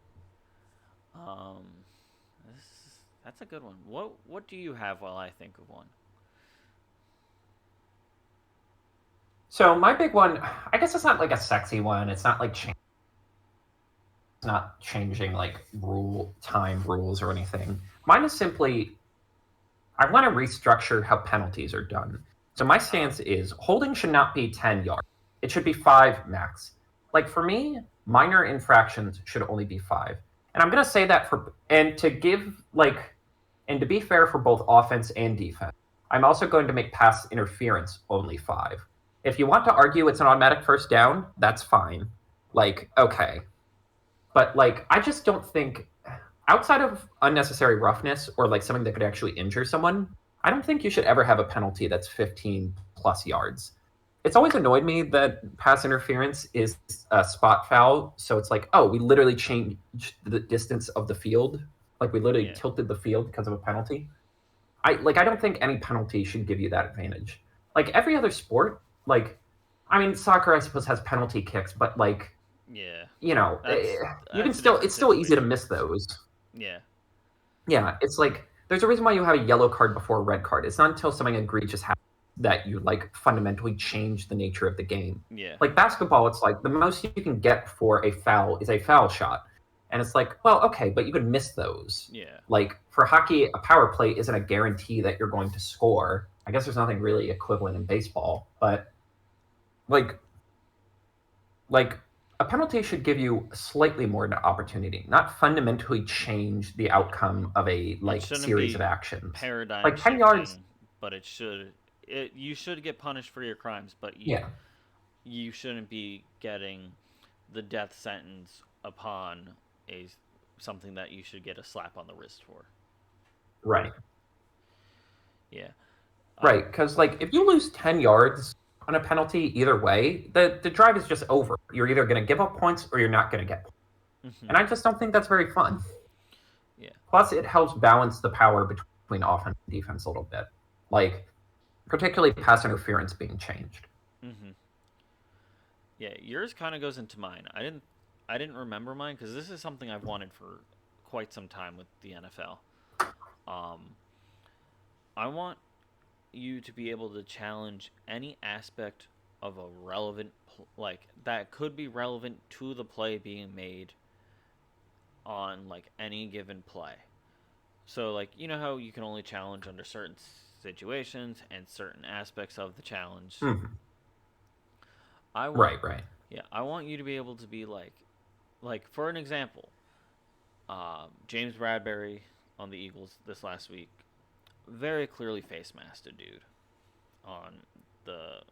Um, that's a good one. What do you have while I think of one? So my big one, I guess it's not like a sexy one. It's not like change. not changing like time rules or anything. Mine is simply I want to restructure how penalties are done. So my stance is holding should not be 10 yards. It should be 5 max. Like for me, minor infractions should only be 5. And I'm going to say that and to give like and to be fair for both offense and defense. I'm also going to make pass interference only 5. If you want to argue it's an automatic first down, that's fine. Like okay. But like I just don't think outside of unnecessary roughness or like something that could actually injure someone, I don't think you should ever have a penalty that's 15 plus yards. It's always annoyed me that pass interference is a spot foul. So it's like, oh, we literally changed the distance of the field. Like we literally Yeah. tilted the field because of a penalty. I don't think any penalty should give you that advantage. Like every other sport, like I mean, soccer I suppose has penalty kicks, but like Yeah. you know, you can That's a still different it's still easy to situation. miss those. Yeah. Yeah, it's like there's a reason why you have a yellow card before a red card. It's not until something egregious happens that you like fundamentally change the nature of the game. Yeah. Like basketball, it's like the most you can get for a foul is a foul shot. And it's like, well, okay, but you could miss those. Yeah. Like for hockey, a power play isn't a guarantee that you're going to score. I guess there's nothing really equivalent in baseball, but like like a penalty should give you slightly more an opportunity, not fundamentally change the outcome of a It like shouldn't series of be actions. paradigm Like 10 yards, shifting, but you should get punished for your crimes, but yeah, you shouldn't be getting the death sentence upon a something that you should get a slap on the wrist for. right, Yeah. Uh, right. Because like if you lose 10 yards on a penalty, either way, the drive is just over. You're either going to give up points or you're not going to get points. mhm. And I just don't think that's very fun. Yeah. Plus, it helps balance the power between offense and defense a little bit, like particularly pass interference being changed. Mhm. Yeah, yours kind of goes into mine. I didn't remember mine cuz this is something I've wanted for quite some time with the NFL. Um I want you to be able to challenge any aspect of a relevant like that could be relevant to the play being made on like any given play. So like you know how you can only challenge under certain situations and certain aspects of the challenge. Mm-hmm. I want Right, right. I want you to be able to be like for an example, James Bradbury on the Eagles this last week very clearly face masked a dude on the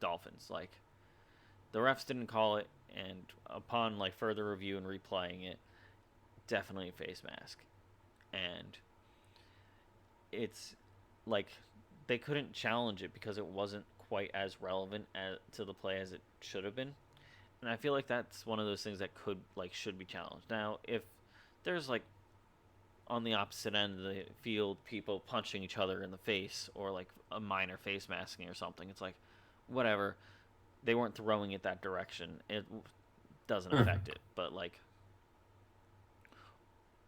Dolphins. Like the refs didn't call it, and upon like further review and replaying it, definitely a face mask. And it's like they couldn't challenge it because it wasn't quite as relevant to the play as it should have been. And I feel like that's one of those things that could like should be challenged. Now, if there's like on the opposite end of the field people punching each other in the face or like a minor face masking or something, it's like whatever. They weren't throwing it that direction. It doesn't Mm-hmm. affect it. But like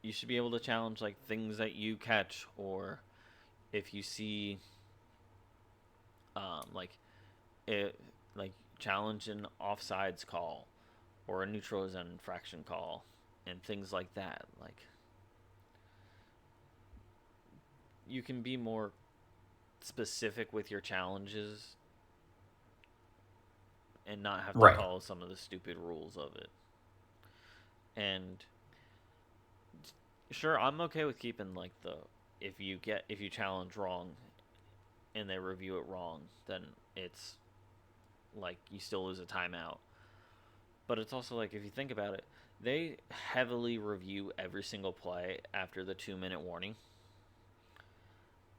you should be able to challenge like things that you catch or if you see like it like challenge an offsides call or a neutral zone infraction call and things like that. Like you can be more specific with your challenges and not have to Right. follow some of the stupid rules of it. And sure, I'm okay with keeping like the if you challenge wrong and they review it wrong, then it's like you still lose a timeout. But it's also like if you think about it, they heavily review every single play after the 2 minute warning.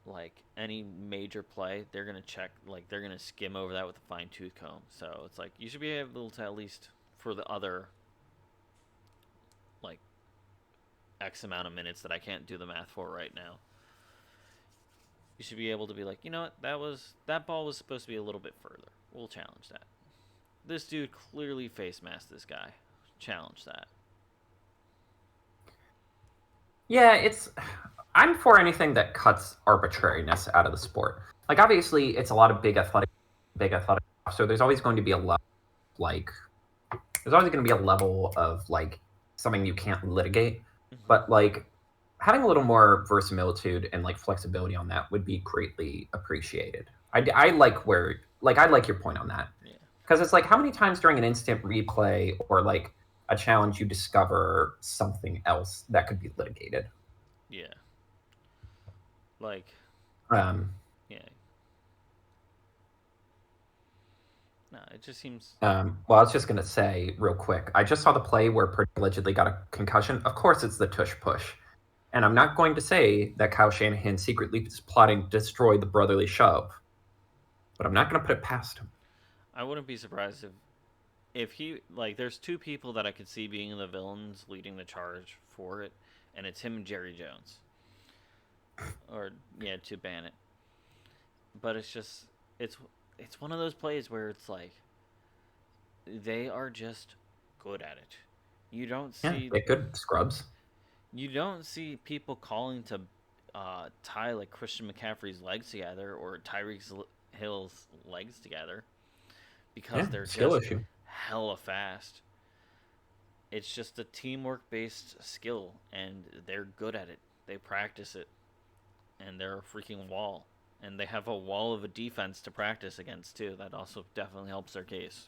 Like any major play, they're gonna check, like they're gonna skim over that with a fine tooth comb. So it's like you should be able to at least for the other like X amount of minutes that I can't do the math for right now. You should be able to be like, you know what, that ball was supposed to be a little bit further. We'll challenge that. This dude clearly face masked this guy. Challenge that. Yeah, it's. I'm for anything that cuts arbitrariness out of the sport. Like, obviously, it's a lot of big athletic. So there's always going to be a level, like, there's always going to be a level of like something you can't litigate, Hmm. but like having a little more verisimilitude and like flexibility on that would be greatly appreciated. I like where like I like your point on that Yeah. because it's like how many times during an instant replay or like a challenge you discover something else that could be litigated. Yeah. Like, Um, yeah. No, it just seems. well, I was just gonna say real quick. I just saw the play where Purdy allegedly got a concussion. Of course, it's the tush push, and I'm not going to say that Kyle Shanahan secretly is plotting to destroy the brotherly shove, but I'm not going to put it past him. I wouldn't be surprised if he like. There's two people that I could see being the villains leading the charge for it, and it's him and Jerry Jones, or yeah, to ban it. But it's just it's it's one of those plays where it's like they are just good at it. You don't Yeah, see they good scrubs. you don't see people calling to tie like Christian McCaffrey's legs together or Hill's legs together because Yeah, they're skill just issue. hella fast. It's just a teamwork based skill and they're good at it. They practice it and they're a freaking wall. And they have a wall of a defense to practice against too. That also definitely helps their case.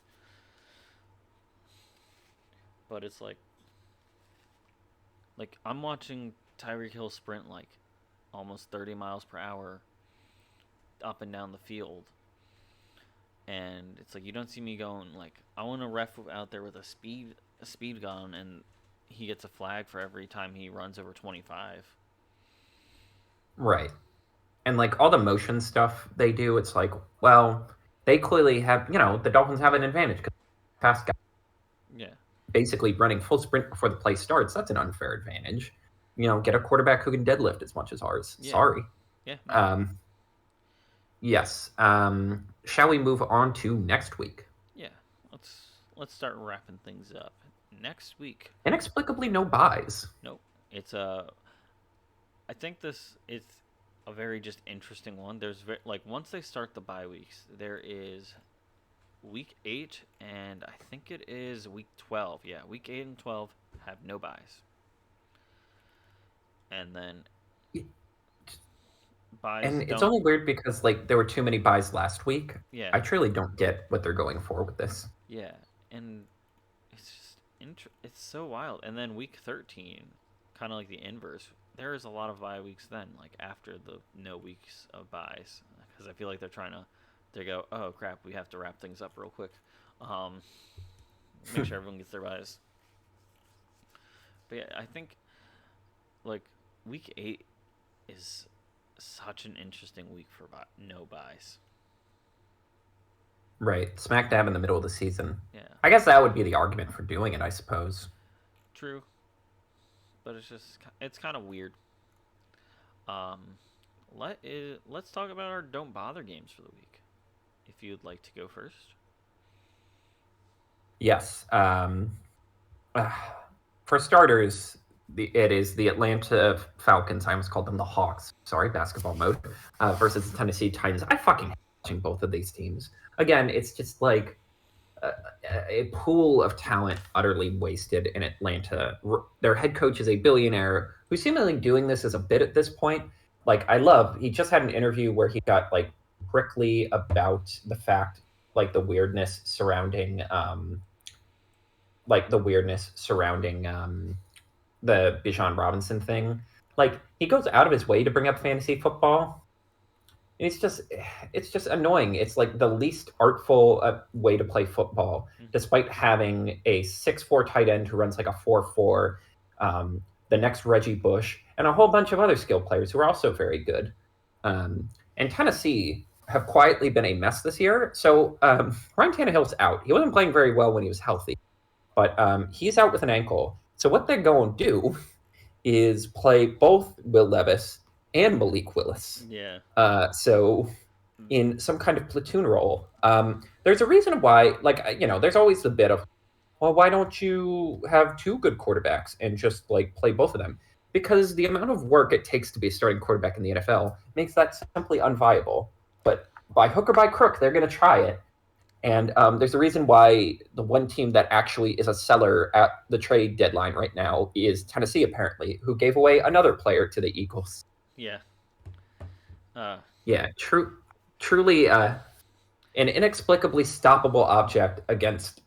But it's like I'm watching Tyreek Hill sprint like almost 30 miles per hour up and down the field. And it's like you don't see me going like I want a ref out there with a speed gun and he gets a flag for every time he runs over 25. Right. And like all the motion stuff they do, it's like, well, they clearly have, the Dolphins have an advantage because fast guy Yeah. basically running full sprint before the play starts. That's an unfair advantage. Get a quarterback who can deadlift as much as ours. Yeah. Sorry. Yeah, no. Um, yes. Shall we move on to next week? Yeah. Let's start wrapping things up. Next week. Inexplicably, no buys. Nope. It's a I think this is a very just interesting one. Like once they start the bye weeks, there is week 8 and I think it is week 12. Yeah, week 8 and 12 have no buys. And then buys And it's don't. only weird because like there were too many buys last week. Yeah. I truly don't get what they're going for with this. Yeah. And it's just it's so wild. And then week 13, kind of like the inverse. There is a lot of bye weeks then, like after the no weeks of buys, because I feel like they're trying to. They go, oh crap, we have to wrap things up real quick. Um, Make sure everyone gets their buys. But yeah, I think like week 8 is such an interesting week for no buys. Right, smack dab in the middle of the season. Yeah, I guess that would be the argument for doing it, I suppose. true, but it's kind of weird. Um, let's talk about our don't bother games for the week. If you'd like to go first. Yes. Uh, for starters, it is the Atlanta Falcons. I almost called them the Hawks. Sorry, basketball mode. Versus the Tennessee Titans. I fucking hate watching both of these teams. Again, it's just like a, a pool of talent utterly wasted in Atlanta. Their head coach is a billionaire who's seemingly doing this as a bit at this point. Like, he just had an interview where he got like prickly about the fact, like the weirdness surrounding, the Bijan Robinson thing. Like, he goes out of his way to bring up fantasy football. It's just annoying. It's like the least artful way to play football, Mm-hmm. despite having a 6'4" tight end who runs like a 4.4, the next Reggie Bush, and a whole bunch of other skill players who are also very good. And Tennessee have quietly been a mess this year. So Ryan Tannehill's out. He wasn't playing very well when he was healthy, but he's out with an ankle. So what they're going to do is play both Will Levis and Malik Willis. Yeah. So in some kind of platoon role. There's a reason why, like, there's always the bit of, well, why don't you have two good quarterbacks and just like play both of them? Because the amount of work it takes to be a starting quarterback in the NFL makes that simply unviable. But by hook or by crook, they're going to try it. And there's a reason why the one team that actually is a seller at the trade deadline right now is Tennessee, apparently, who gave away another player to the Eagles. Yeah. Uh, Yeah, truly an inexplicably stoppable object against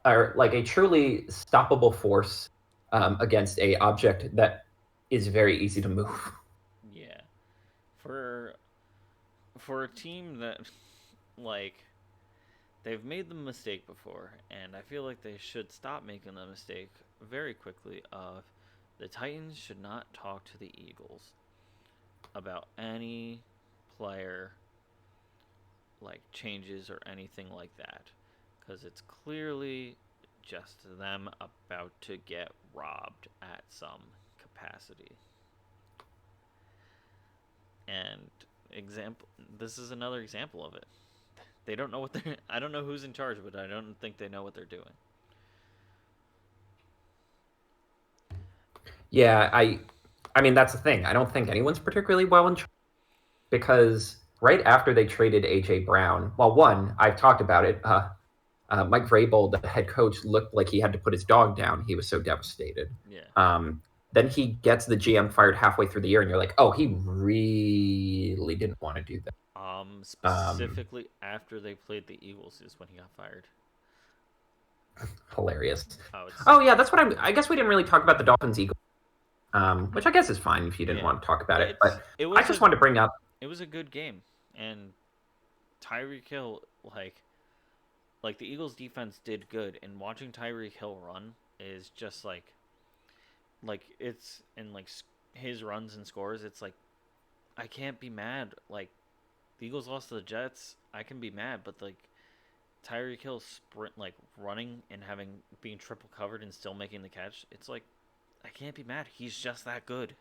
or like a truly stoppable force against a object that is very easy to move. yeah. For for a team that like they've made the mistake before, and I feel like they should stop making the mistake very quickly of the Titans should not talk to the Eagles about any player like changes or anything like that because it's clearly just them about to get robbed at some capacity. And example this is another example of it. They don't know what they're I don't know who's in charge, but I don't think they know what they're doing. Yeah, I mean that's the thing. I don't think anyone's particularly well in charge because right after they traded AJ Brown, well, one I've talked about it. Mike Vrabel, the head coach, looked like he had to put his dog down. He was so devastated. Yeah. Then he gets the GM fired halfway through the year, and you're like, oh, he really didn't want to do that. Specifically after they played the Eagles is when he got fired. Hilarious. Oh, Oh yeah, that's what I guess we didn't really talk about the Dolphins Eagles, which I guess is fine if you didn't yeah. want to talk about it. But It I was just wanted to bring up. it was a good game, and Tyreek Hill like the Eagles defense did good, and watching Tyreek Hill run is just like it's in like his runs and scores. It's like I can't be mad. Like the Eagles lost to the Jets, I can be mad, but like Tyreek Hill sprint like running and having being triple covered and still making the catch. It's like I can't be mad. He's just that good.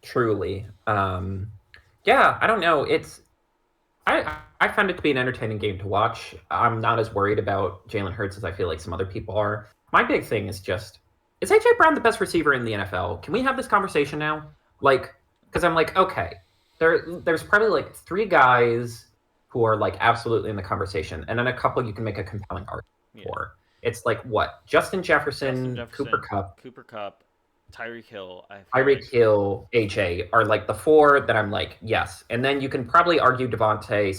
Truly, yeah, I don't know. I found it to be an entertaining game to watch. I'm not as worried about Jalen Hurts as I feel like some other people are. My big thing is just, is AJ Brown the best receiver in the NFL? Can we have this conversation now? Like, because I'm like, okay, there's probably like three guys who are like absolutely in the conversation, and then a couple you can make a compelling argument Yeah. for. It's like what? Justin Justin Jefferson, Cooper Jefferson, Kupp, Cooper Cup, Tyreek Hill. I feel like Tyreek Hill, AJ are like the four that I'm like, yes. And then you can probably argue Devontae,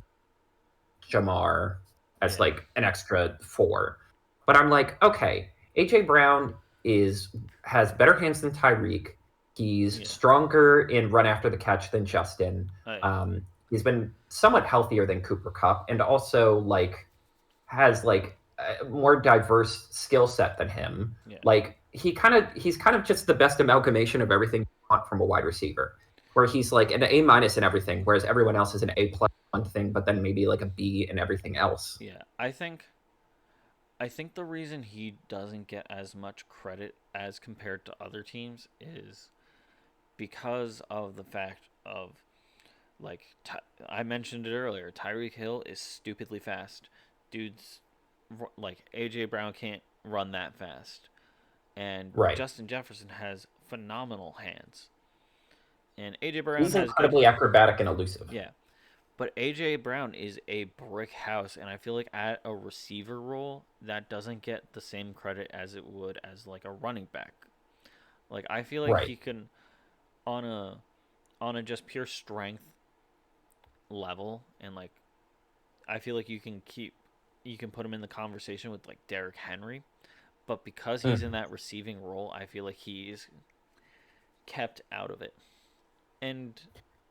Jamar as yeah, like an extra four. But I'm like, okay, AJ Brown is has better hands than Tyreek. He's yeah. stronger in run after the catch than Justin. I He's been somewhat healthier than Cooper Cup, and also like has like a more diverse skill set than him. yeah. Like he's kind of just the best amalgamation of everything you want from a wide receiver. Where he's like an A minus in everything, whereas everyone else is an A plus one thing, but then maybe like a B in everything else. Yeah, I think the reason he doesn't get as much credit as compared to other teams is because of the fact of like I mentioned it earlier. Tyreek Hill is stupidly fast. Dude's like AJ Brown can't run that fast, and Right. Justin Jefferson has phenomenal hands, and AJ Brown He's has good. incredibly acrobatic and elusive. Yeah, but AJ Brown is a brick house, and I feel like at a receiver role that doesn't get the same credit as it would as like a running back. Like I feel like Right. he can on a just pure strength level, and like I feel like you can put him in the conversation with like Derrick Henry, but because he's in Mm. that receiving role, I feel like he's kept out of it. And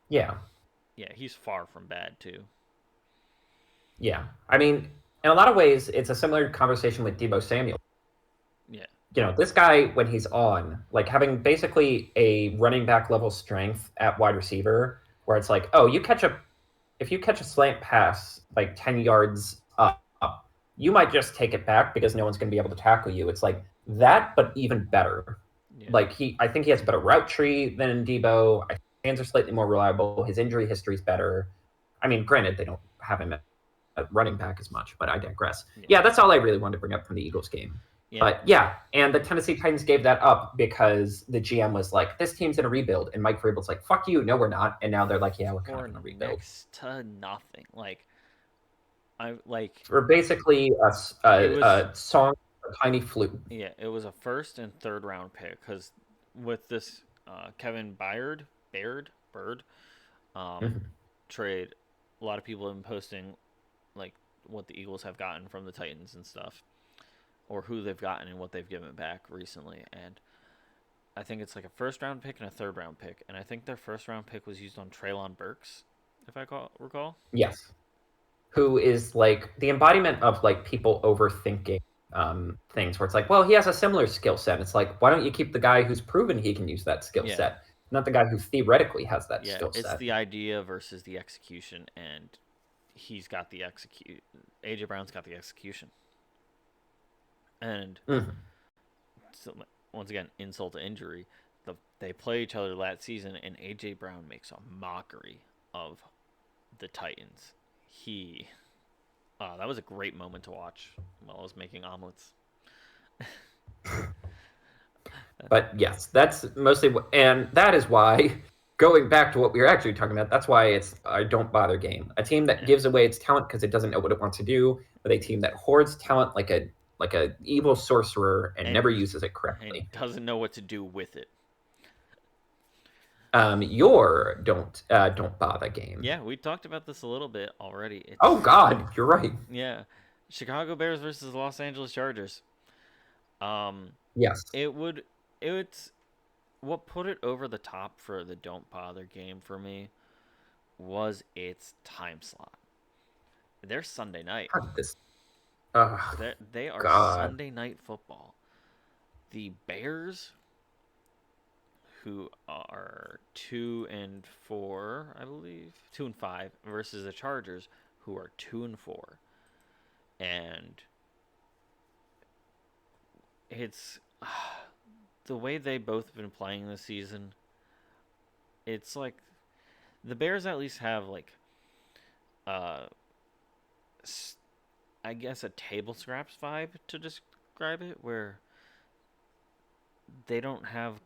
Yeah. yeah, he's far from bad too. Yeah. I mean, in a lot of ways, it's a similar conversation with Debo Samuel. Yeah, This guy, when he's on, like having basically a running back level strength at wide receiver, where it's like, oh, if you catch a slant pass like 10 yards up, you might just take it back because no one's going to be able to tackle you. It's like that, but even better. yeah, Like I think he has a better route tree than Debo. I think his hands are slightly more reliable. His injury history is better. I mean, granted, they don't have him at running back as much, but I digress. yeah. Yeah, that's all I really wanted to bring up from the Eagles game. Yeah. But yeah, and the Tennessee Titans gave that up because the GM was like, "This team's in a rebuild," and Mike Vrabel's like, "Fuck you, no, we're not." And now they're like, "Yeah, we're kind For of in a rebuild." next to nothing. Like I like We're basically it was a song, a tiny flute. yeah, it was a first and third round pick because with this Kevin Bird um, Mhm. trade, a lot of people have been posting like what the Eagles have gotten from the Titans and stuff, or who they've gotten and what they've given back recently. And I think it's like a first round pick and a third round pick, and I think their first round pick was used on Traylon Burks, if I recall. Yes, who is like the embodiment of like people overthinking things where it's like, well, he has a similar skill set. It's like, why don't you keep the guy who's proven he can use that skill Yeah, set, not the guy who theoretically has that yeah, skill it's set? the idea versus the execution, and he's got the execute. AJ Brown's got the execution, and Mhm. so, once again, insult to injury. They play each other that season, and AJ Brown makes a mockery of the Titans. He, that was a great moment to watch while I was making omelets. But yes, that's mostly and that is why going back to what we were actually talking about, that's why it's I don't bother game. A team that Yeah, gives away its talent because it doesn't know what it wants to do, with a team that hoards talent like a evil sorcerer and never and uses it and correctly. doesn't know what to do with it. Your don't bother game. Yeah, we talked about this a little bit already. Oh It's God, you're right. yeah, Chicago Bears versus Los Angeles Chargers. Um, Yes. it would it's what put it over the top for the don't bother game for me was its time slot. They're Sunday night. How did this? Oh They are God. Sunday night football. The Bears, who are 2-4, I believe, 2-5, versus the Chargers, who are 2-4, and it's the way they both have been playing this season. It's like the Bears at least have like uh I guess a table scraps vibe to describe it, where they don't have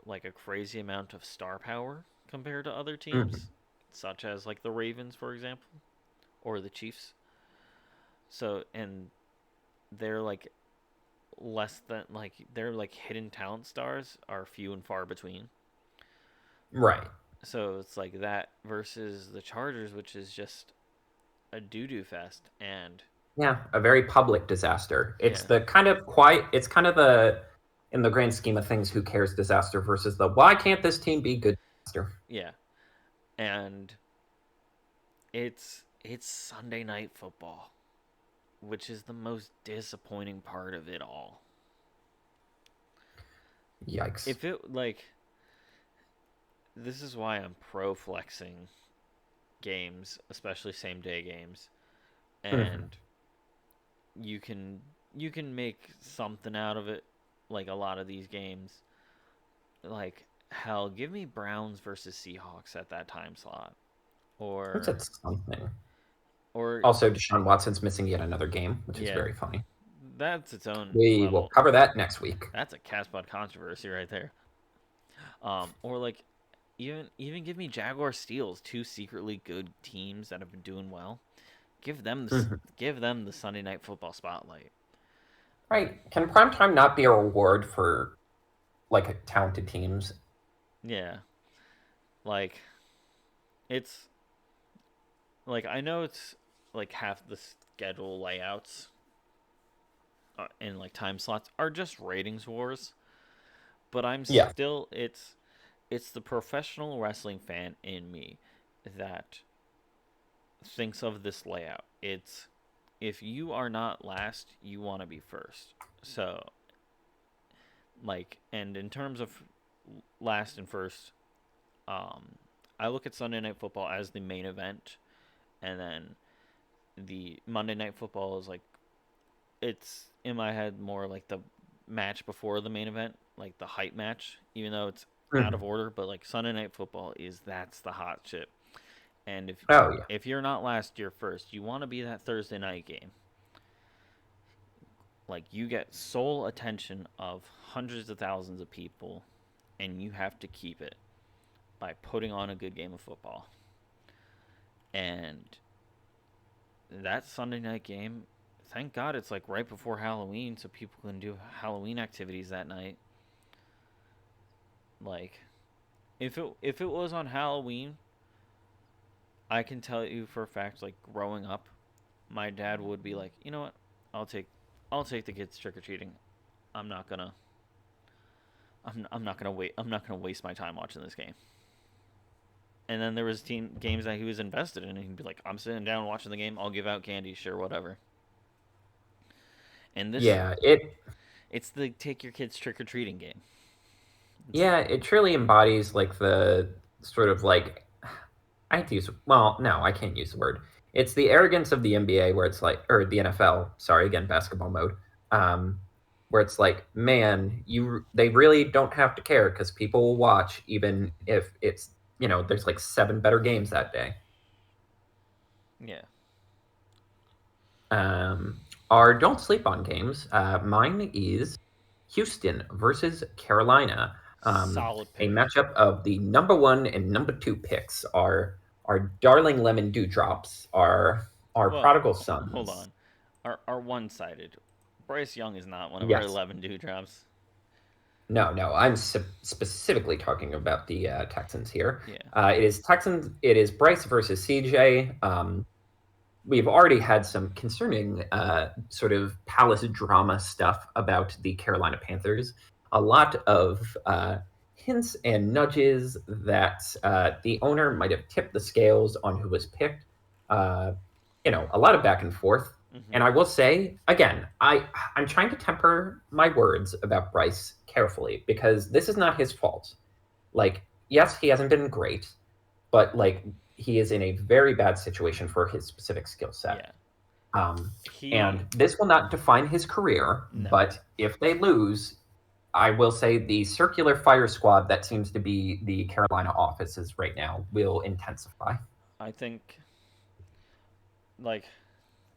like a crazy amount of star power compared to other Mhm. teams, such as like the Ravens, for example, or the Chiefs. So, and they're like less than like they're like hidden talent stars are few and far between. Right. So it's like that versus the Chargers, which is just a doo doo fest. And Yeah, a very public disaster. It's yeah, the kind of quiet. It's kind of the in the grand scheme of things, who cares disaster versus the why can't this team be good disaster? yeah, and it's Sunday night football, which is the most disappointing part of it all. Yikes. If it like this is why I'm pro flexing games, especially same day games, Mhm. and you can you can make something out of it like a lot of these games. Like hell, give me Browns versus Seahawks at that time slot. That's Or at something. or Also, Deshaun Watson's missing yet another game, which is yeah, very funny. that's its own We will level. cover that next week. That's a Caspod controversy right there. Or like even give me Jaguar Steels, two secretly good teams that have been doing well. Mhm. Give them the Sunday night football spotlight. Right? Can primetime not be a reward for like talented teams? Yeah, like it's like I know it's like half the schedule layouts and like time slots are just ratings wars, but I'm Yeah. still it's the professional wrestling fan in me that thinks of this layout. It's if you are not last, you want to be first. So, like, and in terms of last and first, um, I look at Sunday Night Football as the main event, and then the Monday Night Football is like it's in my head more like the match before the main event, like the hype match, even though it's out of Mhm. order. But like Sunday Night Football is that's the hot shit. And Oh yeah. if you're not last, you're first. You want to be that Thursday night game. Like, you get sole attention of hundreds of thousands of people, and you have to keep it by putting on a good game of football. And that Sunday night game, thank God it's like right before Halloween, so people can do Halloween activities that night. Like, if it was on Halloween, I can tell you for a fact, like growing up, my dad would be like, you know what, I'll take I'll take the kids trick or treating. I'm not gonna I'm not gonna wait. I'm not gonna waste my time watching this game. And then there was team games that he was invested in, and he'd be like, "I'm sitting down watching the game. I'll give out candy, sure, whatever." And this, Yeah, it's the take your kids trick or treating game. It's it truly embodies like the sort of like I hate to use well, no, I can't use the word. It's the arrogance of the NBA where it's like or the NFL, sorry, again, basketball mode. Um, where it's like, man, you they really don't have to care because people will watch even if it's there's like seven better games that day. yeah, Um, our don't sleep on games. Mine is Houston versus Carolina. solid A pick. matchup of the number one and number two picks. Our darling lemon dewdrops. Our Well, prodigal hold sons. on. Our one sided. Bryce Young is not one of our Yes. 11 dewdrops. No, no. I'm specifically talking about the Texans here. Yeah. It is Texans. It is Bryce versus CJ. We've already had some concerning sort of palace drama stuff about the Carolina Panthers. A lot of hints and nudges that the owner might have tipped the scales on who was picked. Uh, a lot of back and forth. Mm-hmm. And I will say again, I'm trying to temper my words about Bryce carefully because this is not his fault. Like, yes, he hasn't been great, but like he is in a very bad situation for his specific skill set. Yeah. Um, He. and this will not define his career, No. but if they lose, I will say the circular fire squad that seems to be the Carolina offices right now will intensify. I think, like,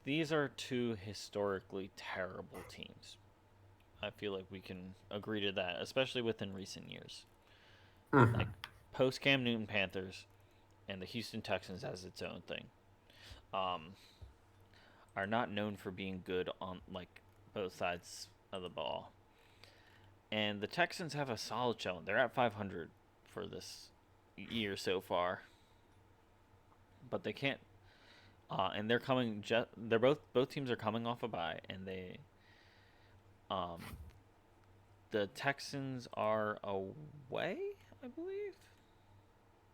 these are two historically terrible teams. I feel like we can agree to that, especially within recent years. Like, Mhm. post Cam Newton Panthers and the Houston Texans as its own thing. Um, are not known for being good on like both sides of the ball. And the Texans have a solid showing. They're at 500 for this year so far, but they can't. And they're coming. They're both teams are coming off a bye, and um, the Texans are away, I believe.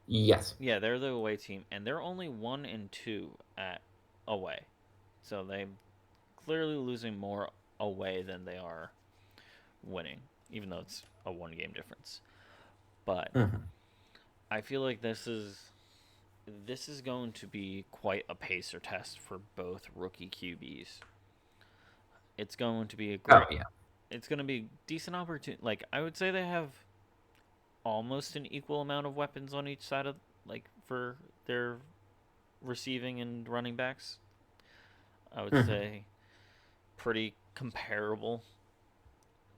Yes. Yeah, they're the away team, and they're only 1-2 at away, so they clearly losing more away than they are winning, even though it's a one game difference. But Mhm. I feel like this is going to be quite a pacer test for both rookie QBs. It's going to be a Oh great. yeah. It's going to be decent opportunity. Like, I would say they have almost an equal amount of weapons on each side of like for their receiving and running backs. I would Mhm. say pretty comparable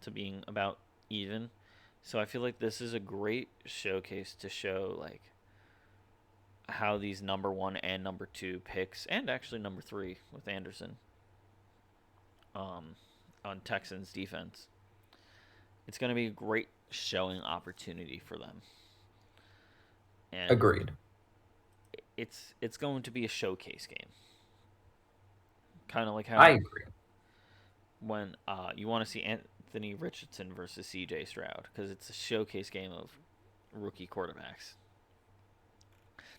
to being about even. So I feel like this is a great showcase to show like how these number one and number two picks, and actually number three with Anderson, um, on Texans defense. It's going to be a great showing opportunity for them, and Agreed. it's going to be a showcase game, kind of like I how agree. when you want to see Anthony Richardson versus C.J. Stroud because it's a showcase game of rookie quarterbacks.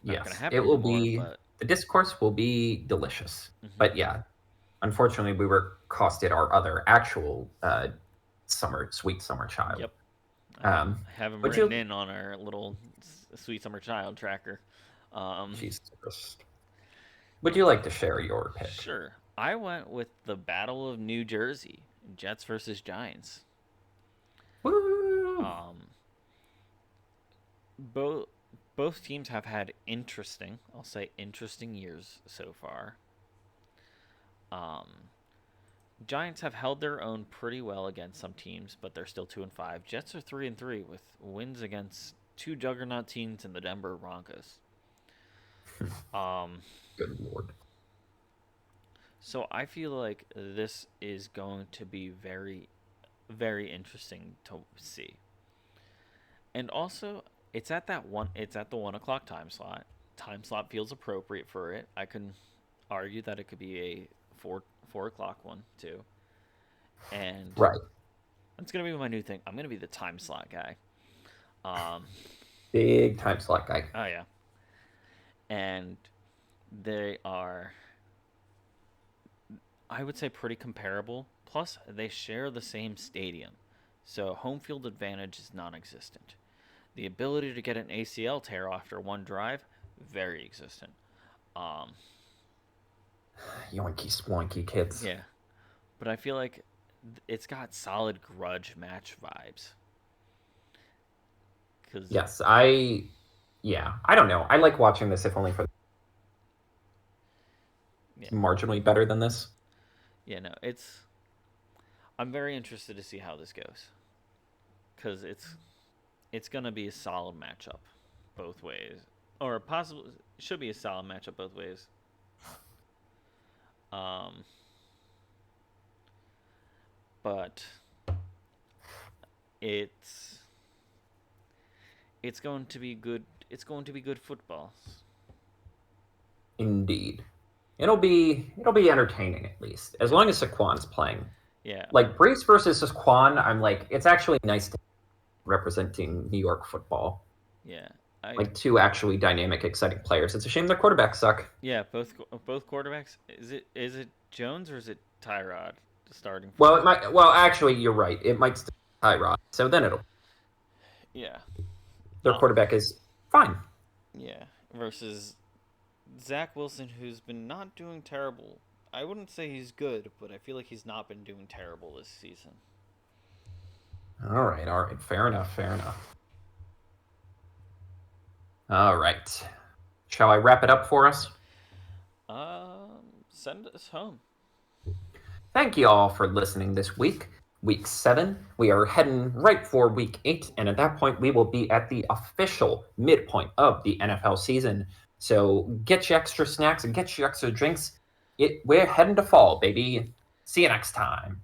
Not going to Yes, it happen will anymore, be. but The discourse will be delicious. mm-hmm. But yeah, unfortunately, we were costed our other actual sweet summer child. Yep. Um, I have him would written you? in on our little sweet summer child tracker. Um, Jesus Christ. Would you like to share your pick? sure. I went with the Battle of New Jersey, Jets versus Giants. Woo! Um, both both teams have had interesting, I'll say interesting years so far. Um, Giants have held their own pretty well against some teams, but they're still 2-5. Jets are 3-3 with wins against two juggernaut teams in the Denver Broncos. Good lord. So I feel like this is going to be very, very interesting to see. And also, it's at that one. It's at the 1 o'clock time slot. Time slot feels appropriate for it. I can argue that it could be a four o'clock one too. And Right. that's gonna be my new thing. I'm gonna be the time slot guy. Um, Big time slot guy. oh yeah, and they are, I would say, pretty comparable. Plus, they share the same stadium, so home field advantage is non-existent. The ability to get an ACL tear after one drive, very existent. Um, Yoinky swanky kids. yeah, but I feel like it's got solid grudge match vibes. Cause Yes, I don't know. I like watching this if only for yeah, marginally better than this. yeah, no, it's. I'm very interested to see how this goes, cause it's gonna be a solid matchup, both ways, or possibly should be a solid matchup both ways. Um, but it's it's going to be good. It's going to be good football. Indeed. It'll be entertaining at least. As long as Saquon's playing. Yeah, Like Brace versus Saquon, I'm like, it's actually nice to representing New York football. yeah. I Like two actually dynamic, exciting players. It's a shame their quarterbacks suck. Yeah, both quarterbacks. Is it Jones or is it Tyrod starting? Well, it might. Well, actually, you're right. It might still be Tyrod. So then it'll. Yeah. Their quarterback is fine. Yeah. Versus Zach Wilson, who's been not doing terrible. I wouldn't say he's good, but I feel like he's not been doing terrible this season. All right. Fair enough. All right. Shall I wrap it up for us? Send us home. Thank you all for listening this week. Week 7. We are heading right for week 8, and at that point, we will be at the official midpoint of the NFL season. So get your extra snacks and get your extra drinks. We're heading to fall, baby. See you next time.